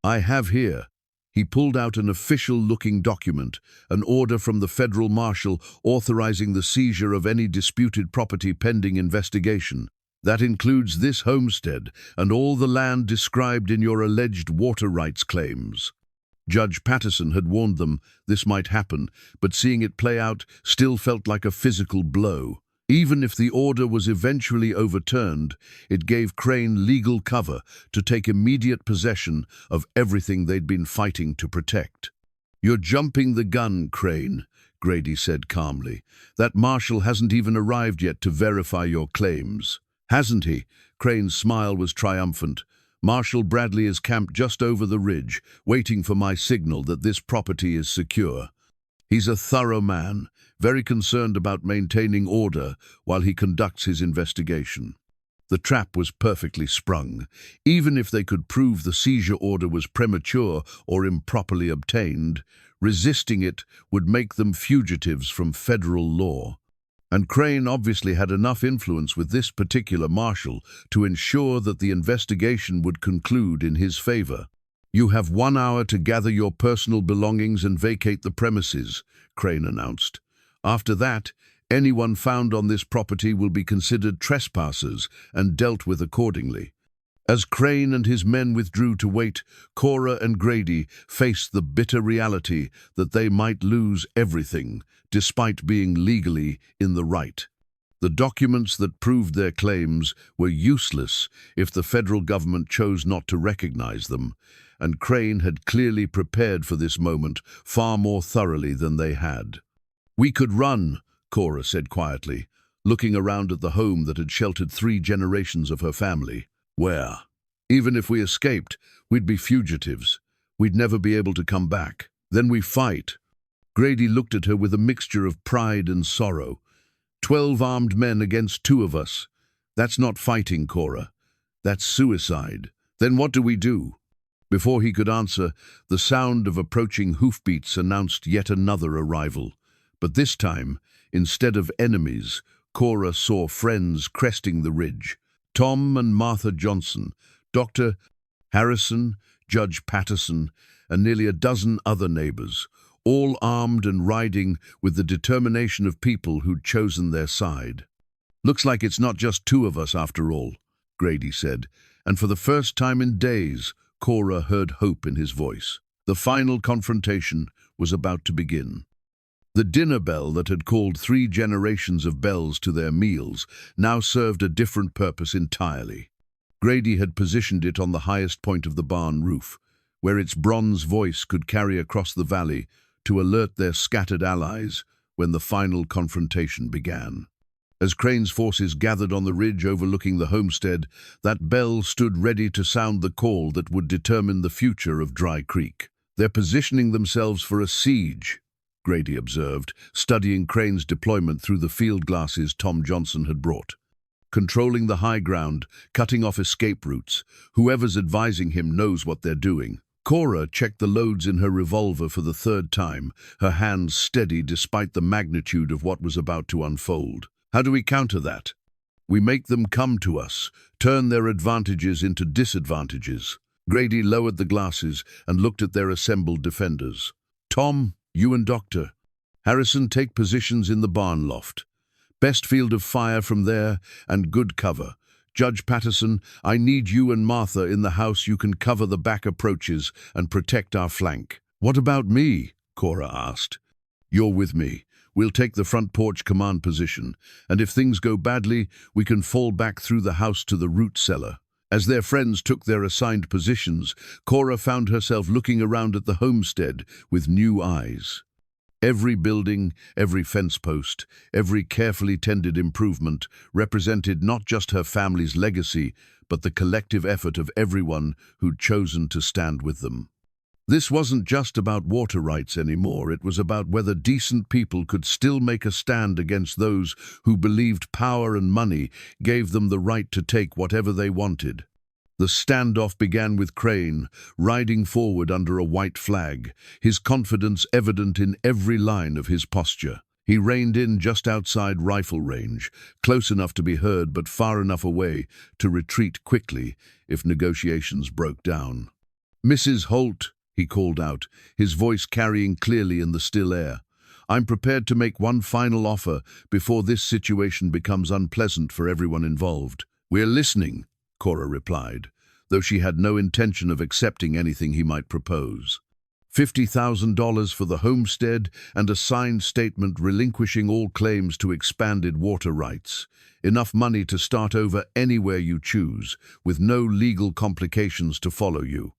I have here." He pulled out an official-looking document, an order from the federal marshal authorizing the seizure of any disputed property pending investigation. "That includes this homestead and all the land described in your alleged water rights claims." Judge Patterson had warned them this might happen, but seeing it play out still felt like a physical blow. Even if the order was eventually overturned, it gave Crane legal cover to take immediate possession of everything they'd been fighting to protect. "You're jumping the gun, Crane," Grady said calmly. "That marshal hasn't even arrived yet to verify your claims." "Hasn't he?" Crane's smile was triumphant. "Marshal Bradley is camped just over the ridge, waiting for my signal that this property is secure. He's a thorough man, very concerned about maintaining order while he conducts his investigation." The trap was perfectly sprung. Even if they could prove the seizure order was premature or improperly obtained, resisting it would make them fugitives from federal law. And Crane obviously had enough influence with this particular marshal to ensure that the investigation would conclude in his favor. "You have 1 hour to gather your personal belongings and vacate the premises," Crane announced. "After that, anyone found on this property will be considered trespassers and dealt with accordingly." As Crane and his men withdrew to wait, Cora and Grady faced the bitter reality that they might lose everything, despite being legally in the right. The documents that proved their claims were useless if the federal government chose not to recognize them, and Crane had clearly prepared for this moment far more thoroughly than they had. "We could run," Cora said quietly, looking around at the home that had sheltered 3 generations of her family. "Where? Even if we escaped, we'd be fugitives. We'd never be able to come back. Then we fight." Grady looked at her with a mixture of pride and sorrow. 12 armed men against 2 of us. That's not fighting, Cora. That's suicide. Then what do we do? Before he could answer, the sound of approaching hoofbeats announced yet another arrival. But this time, instead of enemies, Cora saw friends cresting the ridge. Tom and Martha Johnson, Dr. Harrison, Judge Patterson, and nearly a dozen other neighbors, all armed and riding with the determination of people who'd chosen their side. "Looks like it's not just 2 of us after all," Grady said, and for the first time in days, Cora heard hope in his voice. The final confrontation was about to begin. The dinner bell that had called 3 generations of Bells to their meals now served a different purpose entirely. Grady had positioned it on the highest point of the barn roof, where its bronze voice could carry across the valley to alert their scattered allies when the final confrontation began. As Crane's forces gathered on the ridge overlooking the homestead, that bell stood ready to sound the call that would determine the future of Dry Creek. "They're positioning themselves for a siege," Grady observed, studying Crane's deployment through the field glasses Tom Johnson had brought. "Controlling the high ground, cutting off escape routes. Whoever's advising him knows what they're doing." Cora checked the loads in her revolver for the third time, her hands steady despite the magnitude of what was about to unfold. "How do we counter that?" "We make them come to us, turn their advantages into disadvantages." Grady lowered the glasses and looked at their assembled defenders. "Tom, you and Dr. Harrison take positions in the barn loft. Best field of fire from there, and good cover. Judge Patterson, I need you and Martha in the house. You can cover the back approaches and protect our flank." "What about me?" Cora asked. "You're with me. We'll take the front porch command position, and if things go badly, we can fall back through the house to the root cellar." As their friends took their assigned positions, Cora found herself looking around at the homestead with new eyes. Every building, every fence post, every carefully tended improvement represented not just her family's legacy, but the collective effort of everyone who'd chosen to stand with them. This wasn't just about water rights anymore. It was about whether decent people could still make a stand against those who believed power and money gave them the right to take whatever they wanted. The standoff began with Crane, riding forward under a white flag, his confidence evident in every line of his posture. He reined in just outside rifle range, close enough to be heard but far enough away to retreat quickly if negotiations broke down. "Mrs. Holt," he called out, his voice carrying clearly in the still air, "I'm prepared to make one final offer before this situation becomes unpleasant for everyone involved." "We're listening," Cora replied, though she had no intention of accepting anything he might propose. $50,000 for the homestead and a signed statement relinquishing all claims to expanded water rights. Enough money to start over anywhere you choose, with no legal complications to follow you.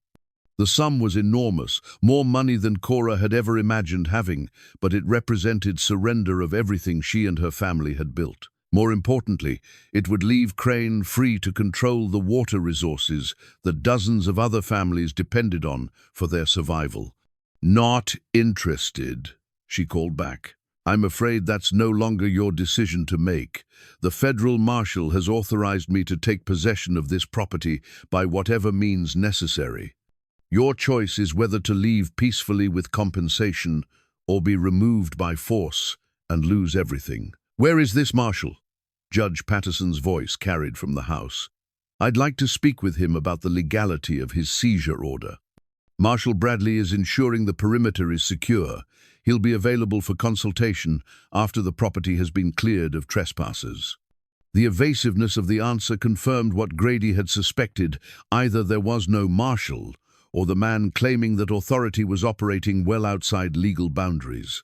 The sum was enormous, more money than Cora had ever imagined having, but it represented surrender of everything she and her family had built. More importantly, it would leave Crane free to control the water resources that dozens of other families depended on for their survival. "Not interested," she called back. "I'm afraid that's no longer your decision to make. The federal marshal has authorized me to take possession of this property by whatever means necessary. Your choice is whether to leave peacefully with compensation or be removed by force and lose everything." "Where is this marshal?" Judge Patterson's voice carried from the house. "I'd like to speak with him about the legality of his seizure order." "Marshal Bradley is ensuring the perimeter is secure. He'll be available for consultation after the property has been cleared of trespassers." The evasiveness of the answer confirmed what Grady had suspected. Either there was no marshal, or the man claiming that authority was operating well outside legal boundaries.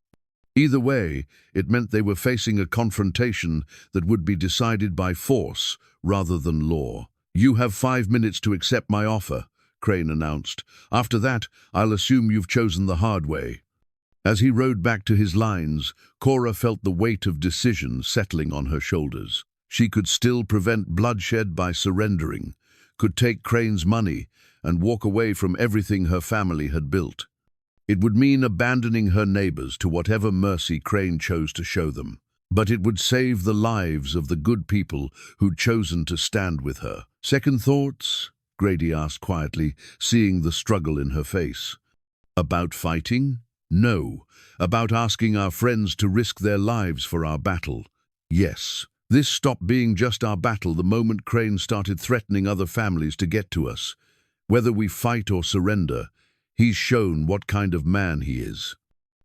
Either way, it meant they were facing a confrontation that would be decided by force rather than law. "You have 5 minutes to accept my offer," Crane announced. "After that, I'll assume you've chosen the hard way." As he rode back to his lines, Cora felt the weight of decision settling on her shoulders. She could still prevent bloodshed by surrendering, could take Crane's money and walk away from everything her family had built. It would mean abandoning her neighbors to whatever mercy Crane chose to show them. But it would save the lives of the good people who'd chosen to stand with her. "Second thoughts?" Grady asked quietly, seeing the struggle in her face. "About fighting? No. About asking our friends to risk their lives for our battle? Yes. This stopped being just our battle the moment Crane started threatening other families to get to us. Whether we fight or surrender, he's shown what kind of man he is.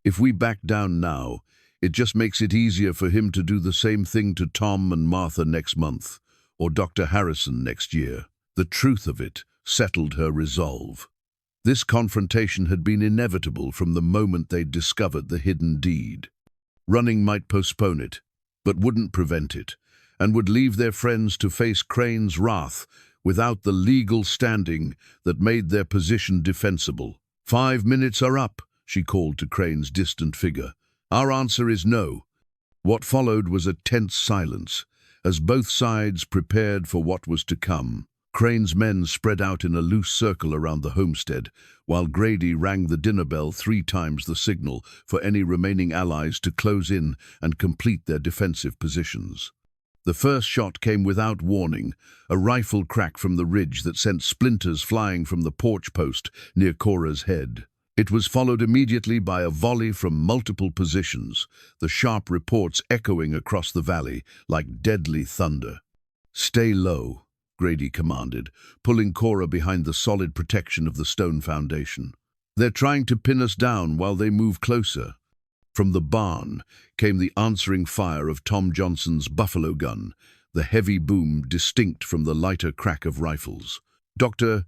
If we back down now, it just makes it easier for him to do the same thing to Tom and Martha next month, or Dr. Harrison next year." The truth of it settled her resolve. This confrontation had been inevitable from the moment they'd discovered the hidden deed. Running might postpone it, but wouldn't prevent it, and would leave their friends to face Crane's wrath without the legal standing that made their position defensible. 5 minutes are up, she called to Crane's distant figure. Our answer is no. What followed was a tense silence, as both sides prepared for what was to come. Crane's men spread out in a loose circle around the homestead, while Grady rang the dinner bell 3 times the signal for any remaining allies to close in and complete their defensive positions. The first shot came without warning, a rifle crack from the ridge that sent splinters flying from the porch post near Cora's head. It was followed immediately by a volley from multiple positions, the sharp reports echoing across the valley like deadly thunder. "Stay low," Grady commanded, pulling Cora behind the solid protection of the stone foundation. "They're trying to pin us down while they move closer." From the barn came the answering fire of Tom Johnson's buffalo gun, the heavy boom distinct from the lighter crack of rifles. Dr.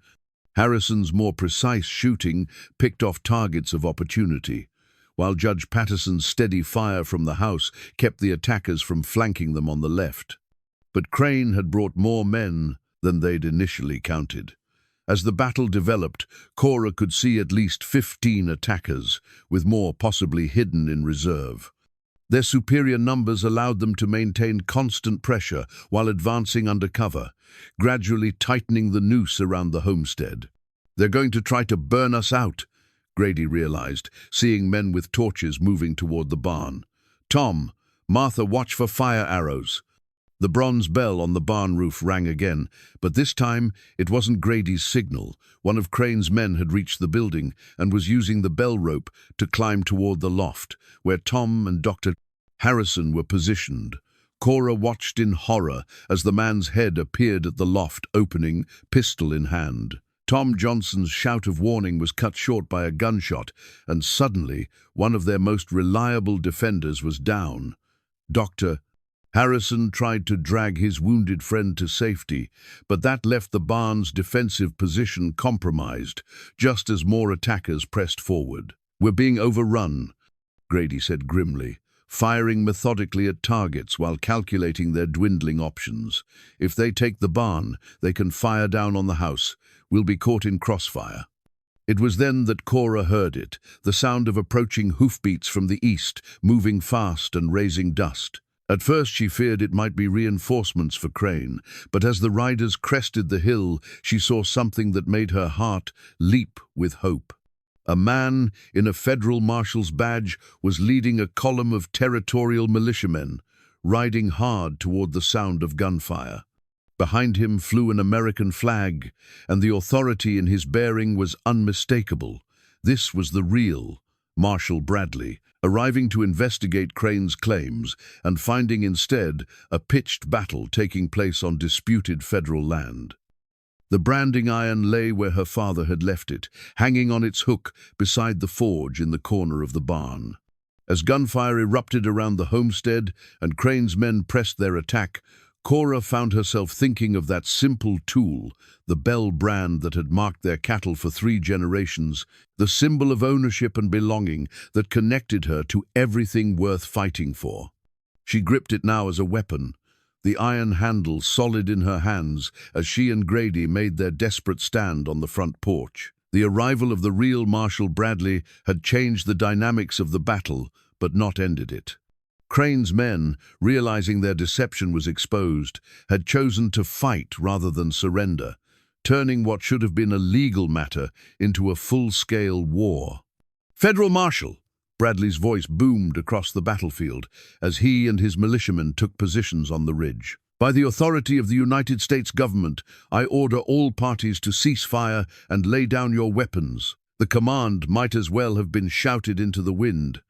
Harrison's more precise shooting picked off targets of opportunity, while Judge Patterson's steady fire from the house kept the attackers from flanking them on the left. But Crane had brought more men than they'd initially counted. As the battle developed, Cora could see at least 15 attackers, with more possibly hidden in reserve. Their superior numbers allowed them to maintain constant pressure while advancing under cover, gradually tightening the noose around the homestead. "They're going to try to burn us out," Grady realized, seeing men with torches moving toward the barn. "Tom, Martha, watch for fire arrows." The bronze bell on the barn roof rang again, but this time it wasn't Grady's signal. One of Crane's men had reached the building and was using the bell rope to climb toward the loft, where Tom and Dr. Harrison were positioned. Cora watched in horror as the man's head appeared at the loft opening, pistol in hand. Tom Johnson's shout of warning was cut short by a gunshot, and suddenly one of their most reliable defenders was down. Dr. Harrison tried to drag his wounded friend to safety, but that left the barn's defensive position compromised, just as more attackers pressed forward. "We're being overrun," Grady said grimly, firing methodically at targets while calculating their dwindling options. "If they take the barn, they can fire down on the house. We'll be caught in crossfire." It was then that Cora heard it, the sound of approaching hoofbeats from the east, moving fast and raising dust. At first she feared it might be reinforcements for Crane, but as the riders crested the hill, she saw something that made her heart leap with hope. A man in a federal marshal's badge was leading a column of territorial militiamen, riding hard toward the sound of gunfire. Behind him flew an American flag, and the authority in his bearing was unmistakable. This was the real Marshal Bradley, arriving to investigate Crane's claims and finding instead a pitched battle taking place on disputed federal land. The branding iron lay where her father had left it, hanging on its hook beside the forge in the corner of the barn. As gunfire erupted around the homestead and Crane's men pressed their attack, Cora found herself thinking of that simple tool, the Bell brand that had marked their cattle for 3 generations, the symbol of ownership and belonging that connected her to everything worth fighting for. She gripped it now as a weapon, the iron handle solid in her hands as she and Grady made their desperate stand on the front porch. The arrival of the real Marshal Bradley had changed the dynamics of the battle, but not ended it. Crane's men, realizing their deception was exposed, had chosen to fight rather than surrender, turning what should have been a legal matter into a full-scale war. "Federal Marshal!" Bradley's voice boomed across the battlefield as he and his militiamen took positions on the ridge. "By the authority of the United States government, I order all parties to cease fire and lay down your weapons." The command might as well have been shouted into the wind.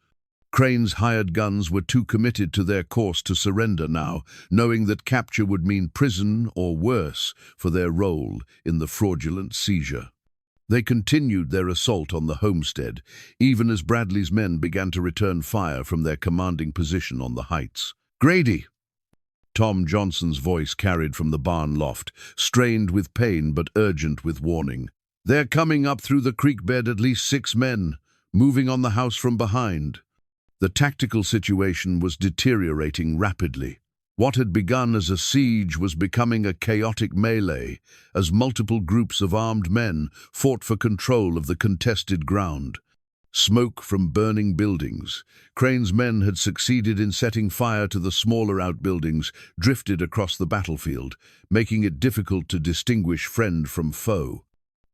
Crane's hired guns were too committed to their course to surrender now, knowing that capture would mean prison or worse for their role in the fraudulent seizure. They continued their assault on the homestead, even as Bradley's men began to return fire from their commanding position on the heights. "Grady!" Tom Johnson's voice carried from the barn loft, strained with pain but urgent with warning. "They're coming up through the creek bed, at least 6 men, moving on the house from behind." The tactical situation was deteriorating rapidly. What had begun as a siege was becoming a chaotic melee as multiple groups of armed men fought for control of the contested ground. Smoke from burning buildings. Crane's men had succeeded in setting fire to the smaller outbuildings drifted across the battlefield, making it difficult to distinguish friend from foe.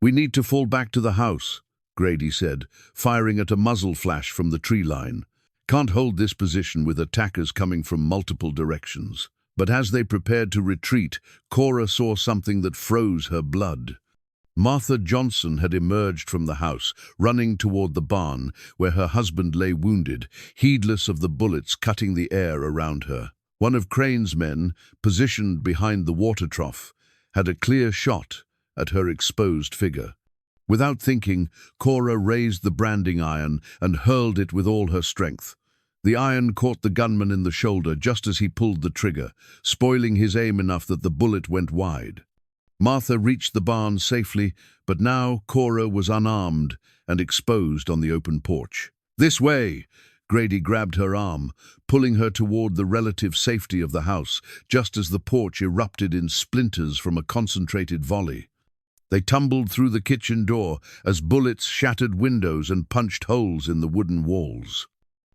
"We need to fall back to the house," Grady said, firing at a muzzle flash from the tree line. "Can't hold this position with attackers coming from multiple directions." But as they prepared to retreat, Cora saw something that froze her blood. Martha Johnson had emerged from the house, running toward the barn where her husband lay wounded, heedless of the bullets cutting the air around her. One of Crane's men, positioned behind the water trough, had a clear shot at her exposed figure. Without thinking, Cora raised the branding iron and hurled it with all her strength. The iron caught the gunman in the shoulder just as he pulled the trigger, spoiling his aim enough that the bullet went wide. Martha reached the barn safely, but now Cora was unarmed and exposed on the open porch. "This way!" Grady grabbed her arm, pulling her toward the relative safety of the house, just as the porch erupted in splinters from a concentrated volley. They tumbled through the kitchen door as bullets shattered windows and punched holes in the wooden walls.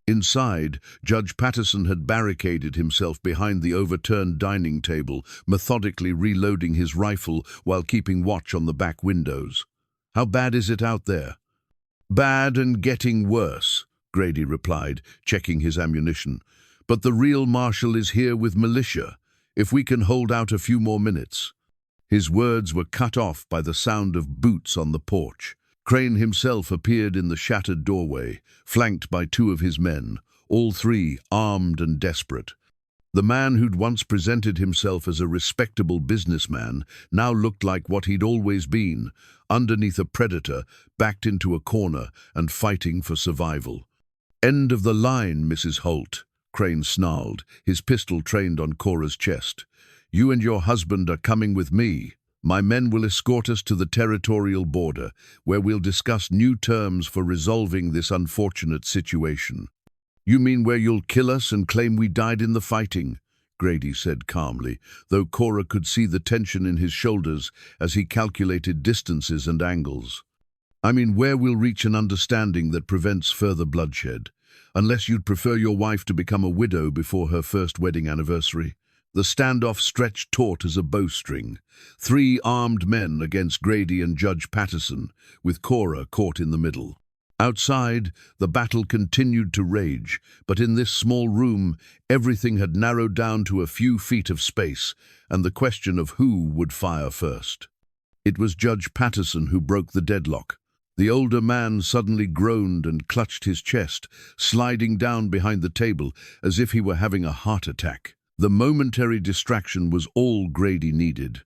Inside, Judge Patterson had barricaded himself behind the overturned dining table, methodically reloading his rifle while keeping watch on the back windows. "How bad is it out there?" "Bad and getting worse," Grady replied, checking his ammunition. "But the real marshal is here with militia, if we can hold out a few more minutes." His words were cut off by the sound of boots on the porch. Crane himself appeared in the shattered doorway, flanked by two of his men, all three armed and desperate. The man who'd once presented himself as a respectable businessman now looked like what he'd always been, underneath a predator, backed into a corner and fighting for survival. "End of the line, Mrs. Holt," Crane snarled, his pistol trained on Cora's chest. "You and your husband are coming with me. My men will escort us to the territorial border, where we'll discuss new terms for resolving this unfortunate situation." "You mean where you'll kill us and claim we died in the fighting?" Grady said calmly, though Cora could see the tension in his shoulders as he calculated distances and angles. "I mean where we'll reach an understanding that prevents further bloodshed, unless you'd prefer your wife to become a widow before her first wedding anniversary." The standoff stretched taut as a bowstring. 3 armed men against Grady and Judge Patterson, with Cora caught in the middle. Outside, the battle continued to rage, but in this small room, everything had narrowed down to a few feet of space, and the question of who would fire first. It was Judge Patterson who broke the deadlock. The older man suddenly groaned and clutched his chest, sliding down behind the table as if he were having a heart attack. The momentary distraction was all Grady needed.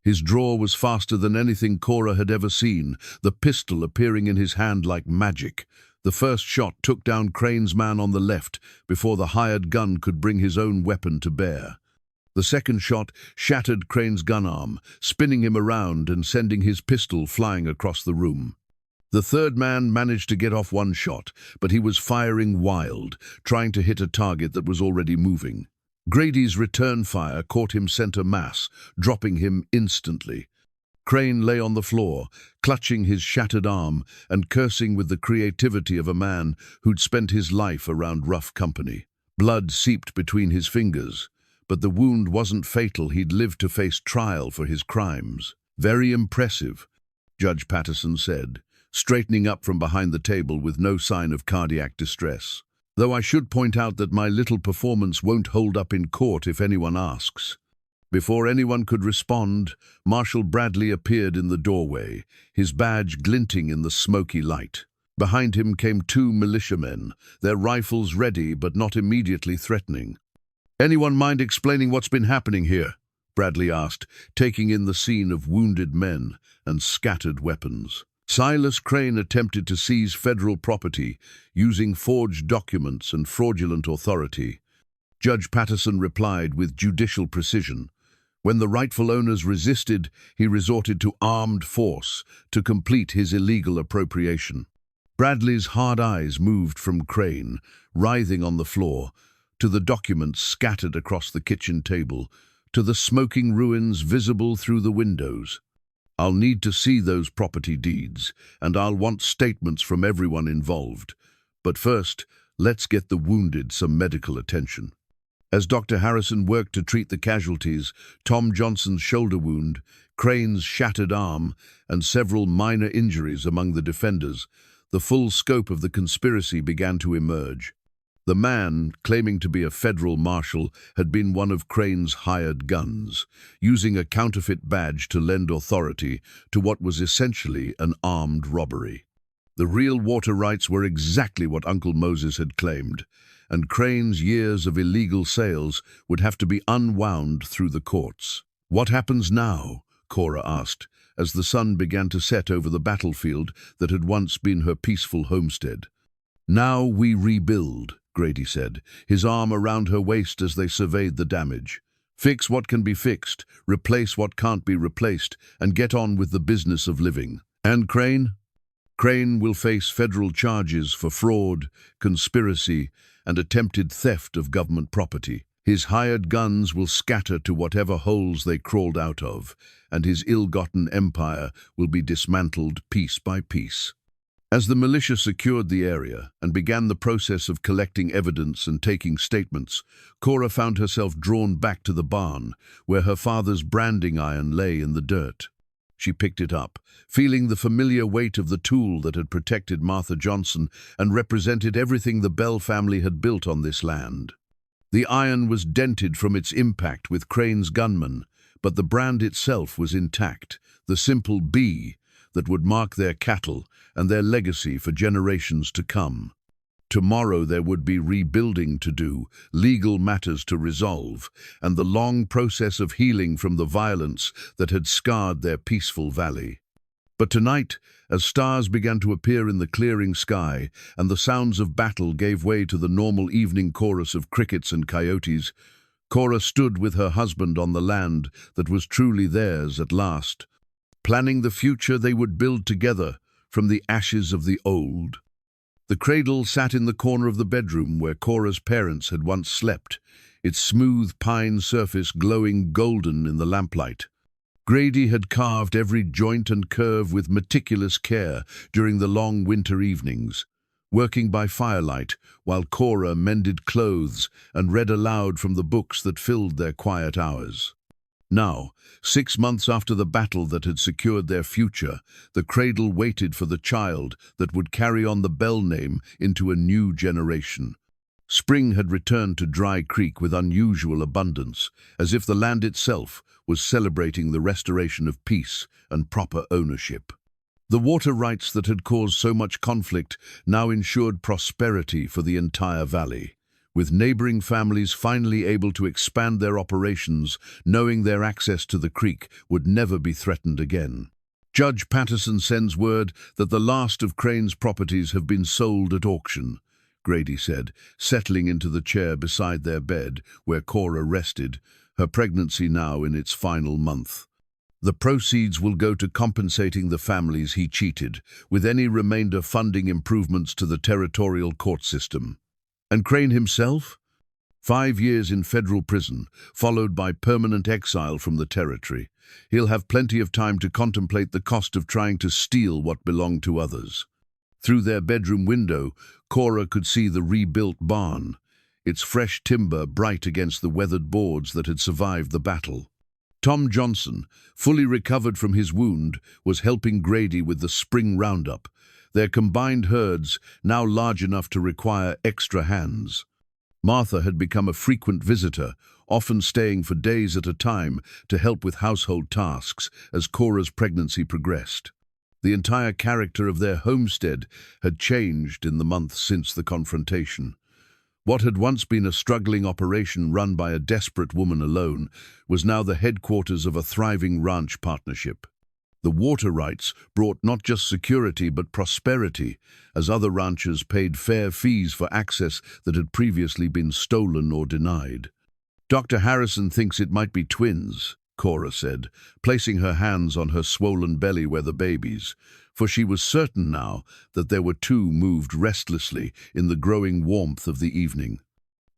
His draw was faster than anything Cora had ever seen, the pistol appearing in his hand like magic. The first shot took down Crane's man on the left before the hired gun could bring his own weapon to bear. The second shot shattered Crane's gun arm, spinning him around and sending his pistol flying across the room. The third man managed to get off one shot, but he was firing wild, trying to hit a target that was already moving. Grady's return fire caught him center mass, dropping him instantly. Crane lay on the floor, clutching his shattered arm and cursing with the creativity of a man who'd spent his life around rough company. Blood seeped between his fingers, but the wound wasn't fatal. He'd lived to face trial for his crimes. "Very impressive," Judge Patterson said, straightening up from behind the table with no sign of cardiac distress. "Though I should point out that my little performance won't hold up in court if anyone asks." Before anyone could respond, Marshal Bradley appeared in the doorway, his badge glinting in the smoky light. Behind him came 2 militiamen, their rifles ready but not immediately threatening. "Anyone mind explaining what's been happening here?" Bradley asked, taking in the scene of wounded men and scattered weapons. Silas Crane attempted to seize federal property using forged documents and fraudulent authority. Judge Patterson replied with judicial precision. When the rightful owners resisted, he resorted to armed force to complete his illegal appropriation. Bradley's hard eyes moved from Crane, writhing on the floor, to the documents scattered across the kitchen table, to the smoking ruins visible through the windows. I'll need to see those property deeds, and I'll want statements from everyone involved. But first, let's get the wounded some medical attention. As Dr. Harrison worked to treat the casualties, Tom Johnson's shoulder wound, Crane's shattered arm, and several minor injuries among the defenders, the full scope of the conspiracy began to emerge. The man, claiming to be a federal marshal, had been one of Crane's hired guns, using a counterfeit badge to lend authority to what was essentially an armed robbery. The real water rights were exactly what Uncle Moses had claimed, and Crane's years of illegal sales would have to be unwound through the courts. "What happens now?" Cora asked, as the sun began to set over the battlefield that had once been her peaceful homestead. "Now we rebuild," Grady said, his arm around her waist as they surveyed the damage. "Fix what can be fixed, replace what can't be replaced, and get on with the business of living." "And Crane?" "Crane will face federal charges for fraud, conspiracy, and attempted theft of government property. His hired guns will scatter to whatever holes they crawled out of, and his ill-gotten empire will be dismantled piece by piece." As the militia secured the area and began the process of collecting evidence and taking statements, Cora found herself drawn back to the barn, where her father's branding iron lay in the dirt. She picked it up, feeling the familiar weight of the tool that had protected Martha Johnson and represented everything the Bell family had built on this land. The iron was dented from its impact with Crane's gunmen, but the brand itself was intact, the simple B that would mark their cattle and their legacy for generations to come. Tomorrow there would be rebuilding to do, legal matters to resolve, and the long process of healing from the violence that had scarred their peaceful valley. But tonight, as stars began to appear in the clearing sky and the sounds of battle gave way to the normal evening chorus of crickets and coyotes, Cora stood with her husband on the land that was truly theirs at last, planning the future they would build together from the ashes of the old. The cradle sat in the corner of the bedroom where Cora's parents had once slept, its smooth pine surface glowing golden in the lamplight. Grady had carved every joint and curve with meticulous care during the long winter evenings, working by firelight while Cora mended clothes and read aloud from the books that filled their quiet hours. Now, 6 months after the battle that had secured their future, the cradle waited for the child that would carry on the Bell name into a new generation. Spring had returned to Dry Creek with unusual abundance, as if the land itself was celebrating the restoration of peace and proper ownership. The water rights that had caused so much conflict now ensured prosperity for the entire valley, with neighboring families finally able to expand their operations, knowing their access to the creek would never be threatened again. Judge Patterson sends word that the last of Crane's properties have been sold at auction, Grady said, settling into the chair beside their bed, where Cora rested, her pregnancy now in its final month. The proceeds will go to compensating the families he cheated, with any remainder funding improvements to the territorial court system. And Crane himself? 5 years in federal prison, followed by permanent exile from the territory. He'll have plenty of time to contemplate the cost of trying to steal what belonged to others. Through their bedroom window, Cora could see the rebuilt barn, its fresh timber bright against the weathered boards that had survived the battle. Tom Johnson, fully recovered from his wound, was helping Grady with the spring roundup, their combined herds now large enough to require extra hands. Martha had become a frequent visitor, often staying for days at a time to help with household tasks as Cora's pregnancy progressed. The entire character of their homestead had changed in the months since the confrontation. What had once been a struggling operation run by a desperate woman alone was now the headquarters of a thriving ranch partnership. The water rights brought not just security but prosperity, as other ranchers paid fair fees for access that had previously been stolen or denied. "Dr. Harrison thinks it might be twins," Cora said, placing her hands on her swollen belly where the babies, for she was certain now that there were two moved restlessly in the growing warmth of the evening.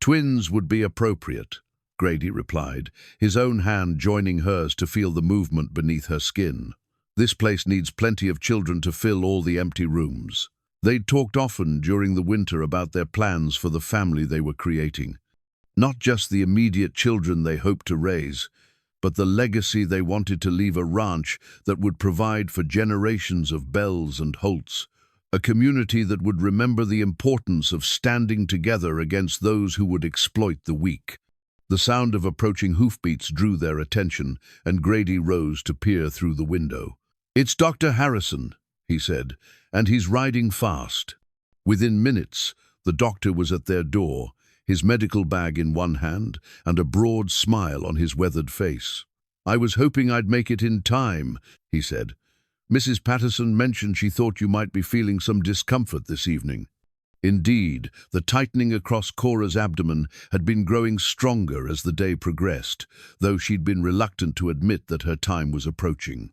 Twins would be appropriate, Grady replied, his own hand joining hers to feel the movement beneath her skin. This place needs plenty of children to fill all the empty rooms. They'd talked often during the winter about their plans for the family they were creating. Not just the immediate children they hoped to raise, but the legacy they wanted to leave, a ranch that would provide for generations of Bells and Holts, a community that would remember the importance of standing together against those who would exploit the weak. The sound of approaching hoofbeats drew their attention, and Grady rose to peer through the window. "It's Dr. Harrison," he said, "and he's riding fast." Within minutes, the doctor was at their door, his medical bag in one hand and a broad smile on his weathered face. "I was hoping I'd make it in time," he said. "Mrs. Patterson mentioned she thought you might be feeling some discomfort this evening." Indeed, the tightening across Cora's abdomen had been growing stronger as the day progressed, though she'd been reluctant to admit that her time was approaching.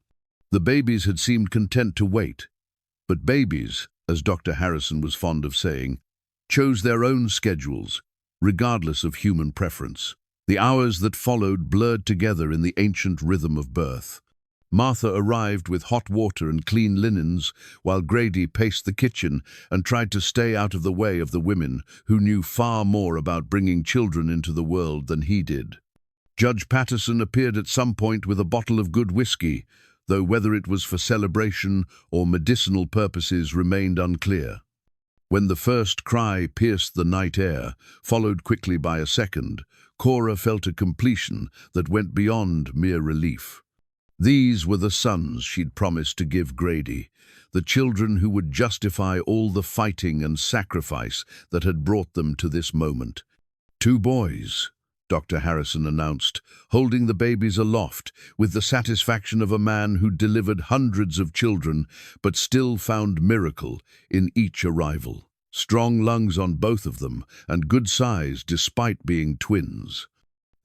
The babies had seemed content to wait, but babies, as Dr. Harrison was fond of saying, chose their own schedules, regardless of human preference. The hours that followed blurred together in the ancient rhythm of birth. Martha arrived with hot water and clean linens, while Grady paced the kitchen and tried to stay out of the way of the women who knew far more about bringing children into the world than he did. Judge Patterson appeared at some point with a bottle of good whiskey, though whether it was for celebration or medicinal purposes remained unclear. When the first cry pierced the night air, followed quickly by a second, Cora felt a completion that went beyond mere relief. These were the sons she'd promised to give Grady, the children who would justify all the fighting and sacrifice that had brought them to this moment. 2 boys, Dr. Harrison announced, holding the babies aloft with the satisfaction of a man who delivered hundreds of children but still found miracle in each arrival. Strong lungs on both of them, and good size despite being twins.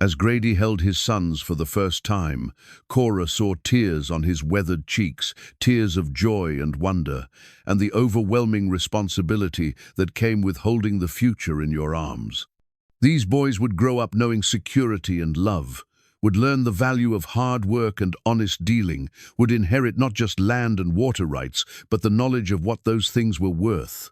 As Grady held his sons for the first time, Cora saw tears on his weathered cheeks, tears of joy and wonder, and the overwhelming responsibility that came with holding the future in your arms. These boys would grow up knowing security and love, would learn the value of hard work and honest dealing, would inherit not just land and water rights, but the knowledge of what those things were worth.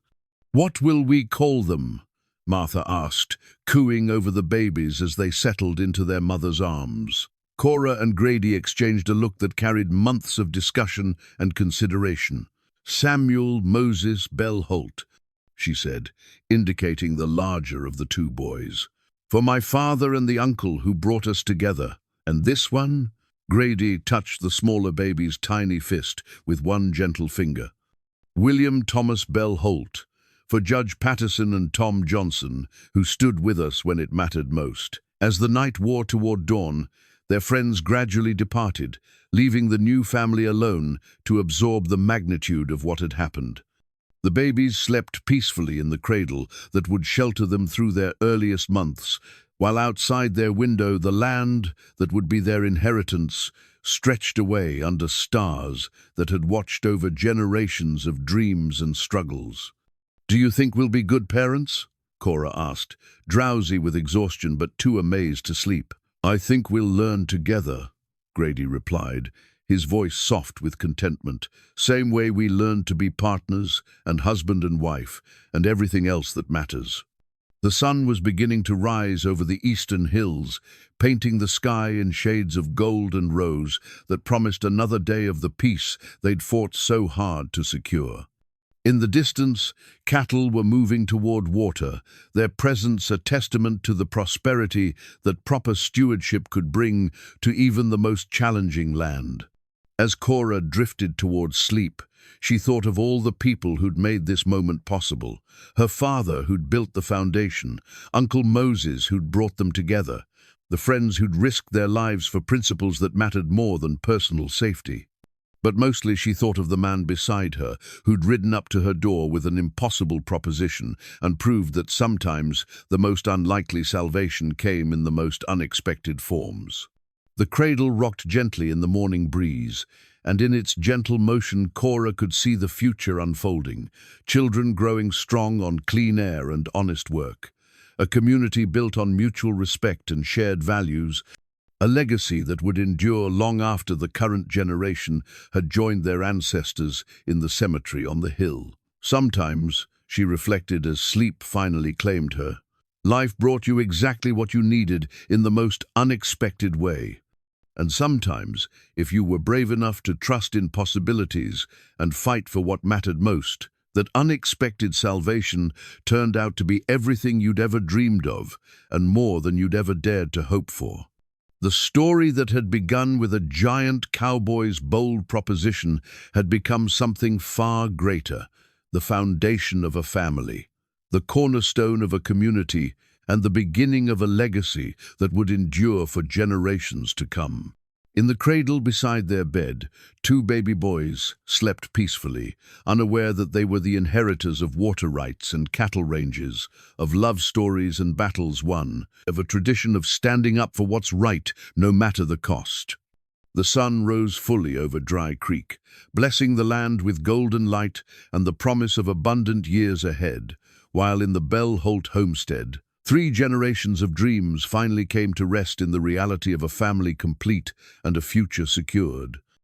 "What will we call them?" Martha asked, cooing over the babies as they settled into their mother's arms. Cora and Grady exchanged a look that carried months of discussion and consideration. "Samuel Moses Bell Holt," she said, indicating the larger of the 2 boys. "For my father and the uncle who brought us together. And this one?" Grady touched the smaller baby's tiny fist with one gentle finger. "William Thomas Bell Holt, for Judge Patterson and Tom Johnson, who stood with us when it mattered most." As the night wore toward dawn, their friends gradually departed, leaving the new family alone to absorb the magnitude of what had happened. The babies slept peacefully in the cradle that would shelter them through their earliest months, while outside their window the land that would be their inheritance stretched away under stars that had watched over generations of dreams and struggles. "Do you think we'll be good parents?" Cora asked, drowsy with exhaustion but too amazed to sleep. "I think we'll learn together," Grady replied, his voice soft with contentment, "same way we learned to be partners and husband and wife, and everything else that matters." The sun was beginning to rise over the eastern hills, painting the sky in shades of gold and rose that promised another day of the peace they'd fought so hard to secure. In the distance, cattle were moving toward water, their presence a testament to the prosperity that proper stewardship could bring to even the most challenging land. As Cora drifted toward sleep, she thought of all the people who'd made this moment possible. Her father who'd built the foundation, Uncle Moses who'd brought them together, the friends who'd risked their lives for principles that mattered more than personal safety. But mostly she thought of the man beside her, who'd ridden up to her door with an impossible proposition and proved that sometimes the most unlikely salvation came in the most unexpected forms. The cradle rocked gently in the morning breeze, and in its gentle motion Cora could see the future unfolding, children growing strong on clean air and honest work. a community built on mutual respect and shared values, a legacy that would endure long after the current generation had joined their ancestors in the cemetery on the hill. Sometimes, she reflected as sleep finally claimed her, life brought you exactly what you needed in the most unexpected way. And sometimes, if you were brave enough to trust in possibilities and fight for what mattered most, that unexpected salvation turned out to be everything you'd ever dreamed of and more than you'd ever dared to hope for. The story that had begun with a giant cowboy's bold proposition had become something far greater, the foundation of a family, the cornerstone of a community, and the beginning of a legacy that would endure for generations to come. In the cradle beside their bed, two baby boys slept peacefully, unaware that they were the inheritors of water rights and cattle ranges, of love stories and battles won, of a tradition of standing up for what's right, no matter the cost. The sun rose fully over Dry Creek, blessing the land with golden light and the promise of abundant years ahead, while in the Bell Holt homestead, 3 generations of dreams finally came to rest in the reality of a family complete and a future secured.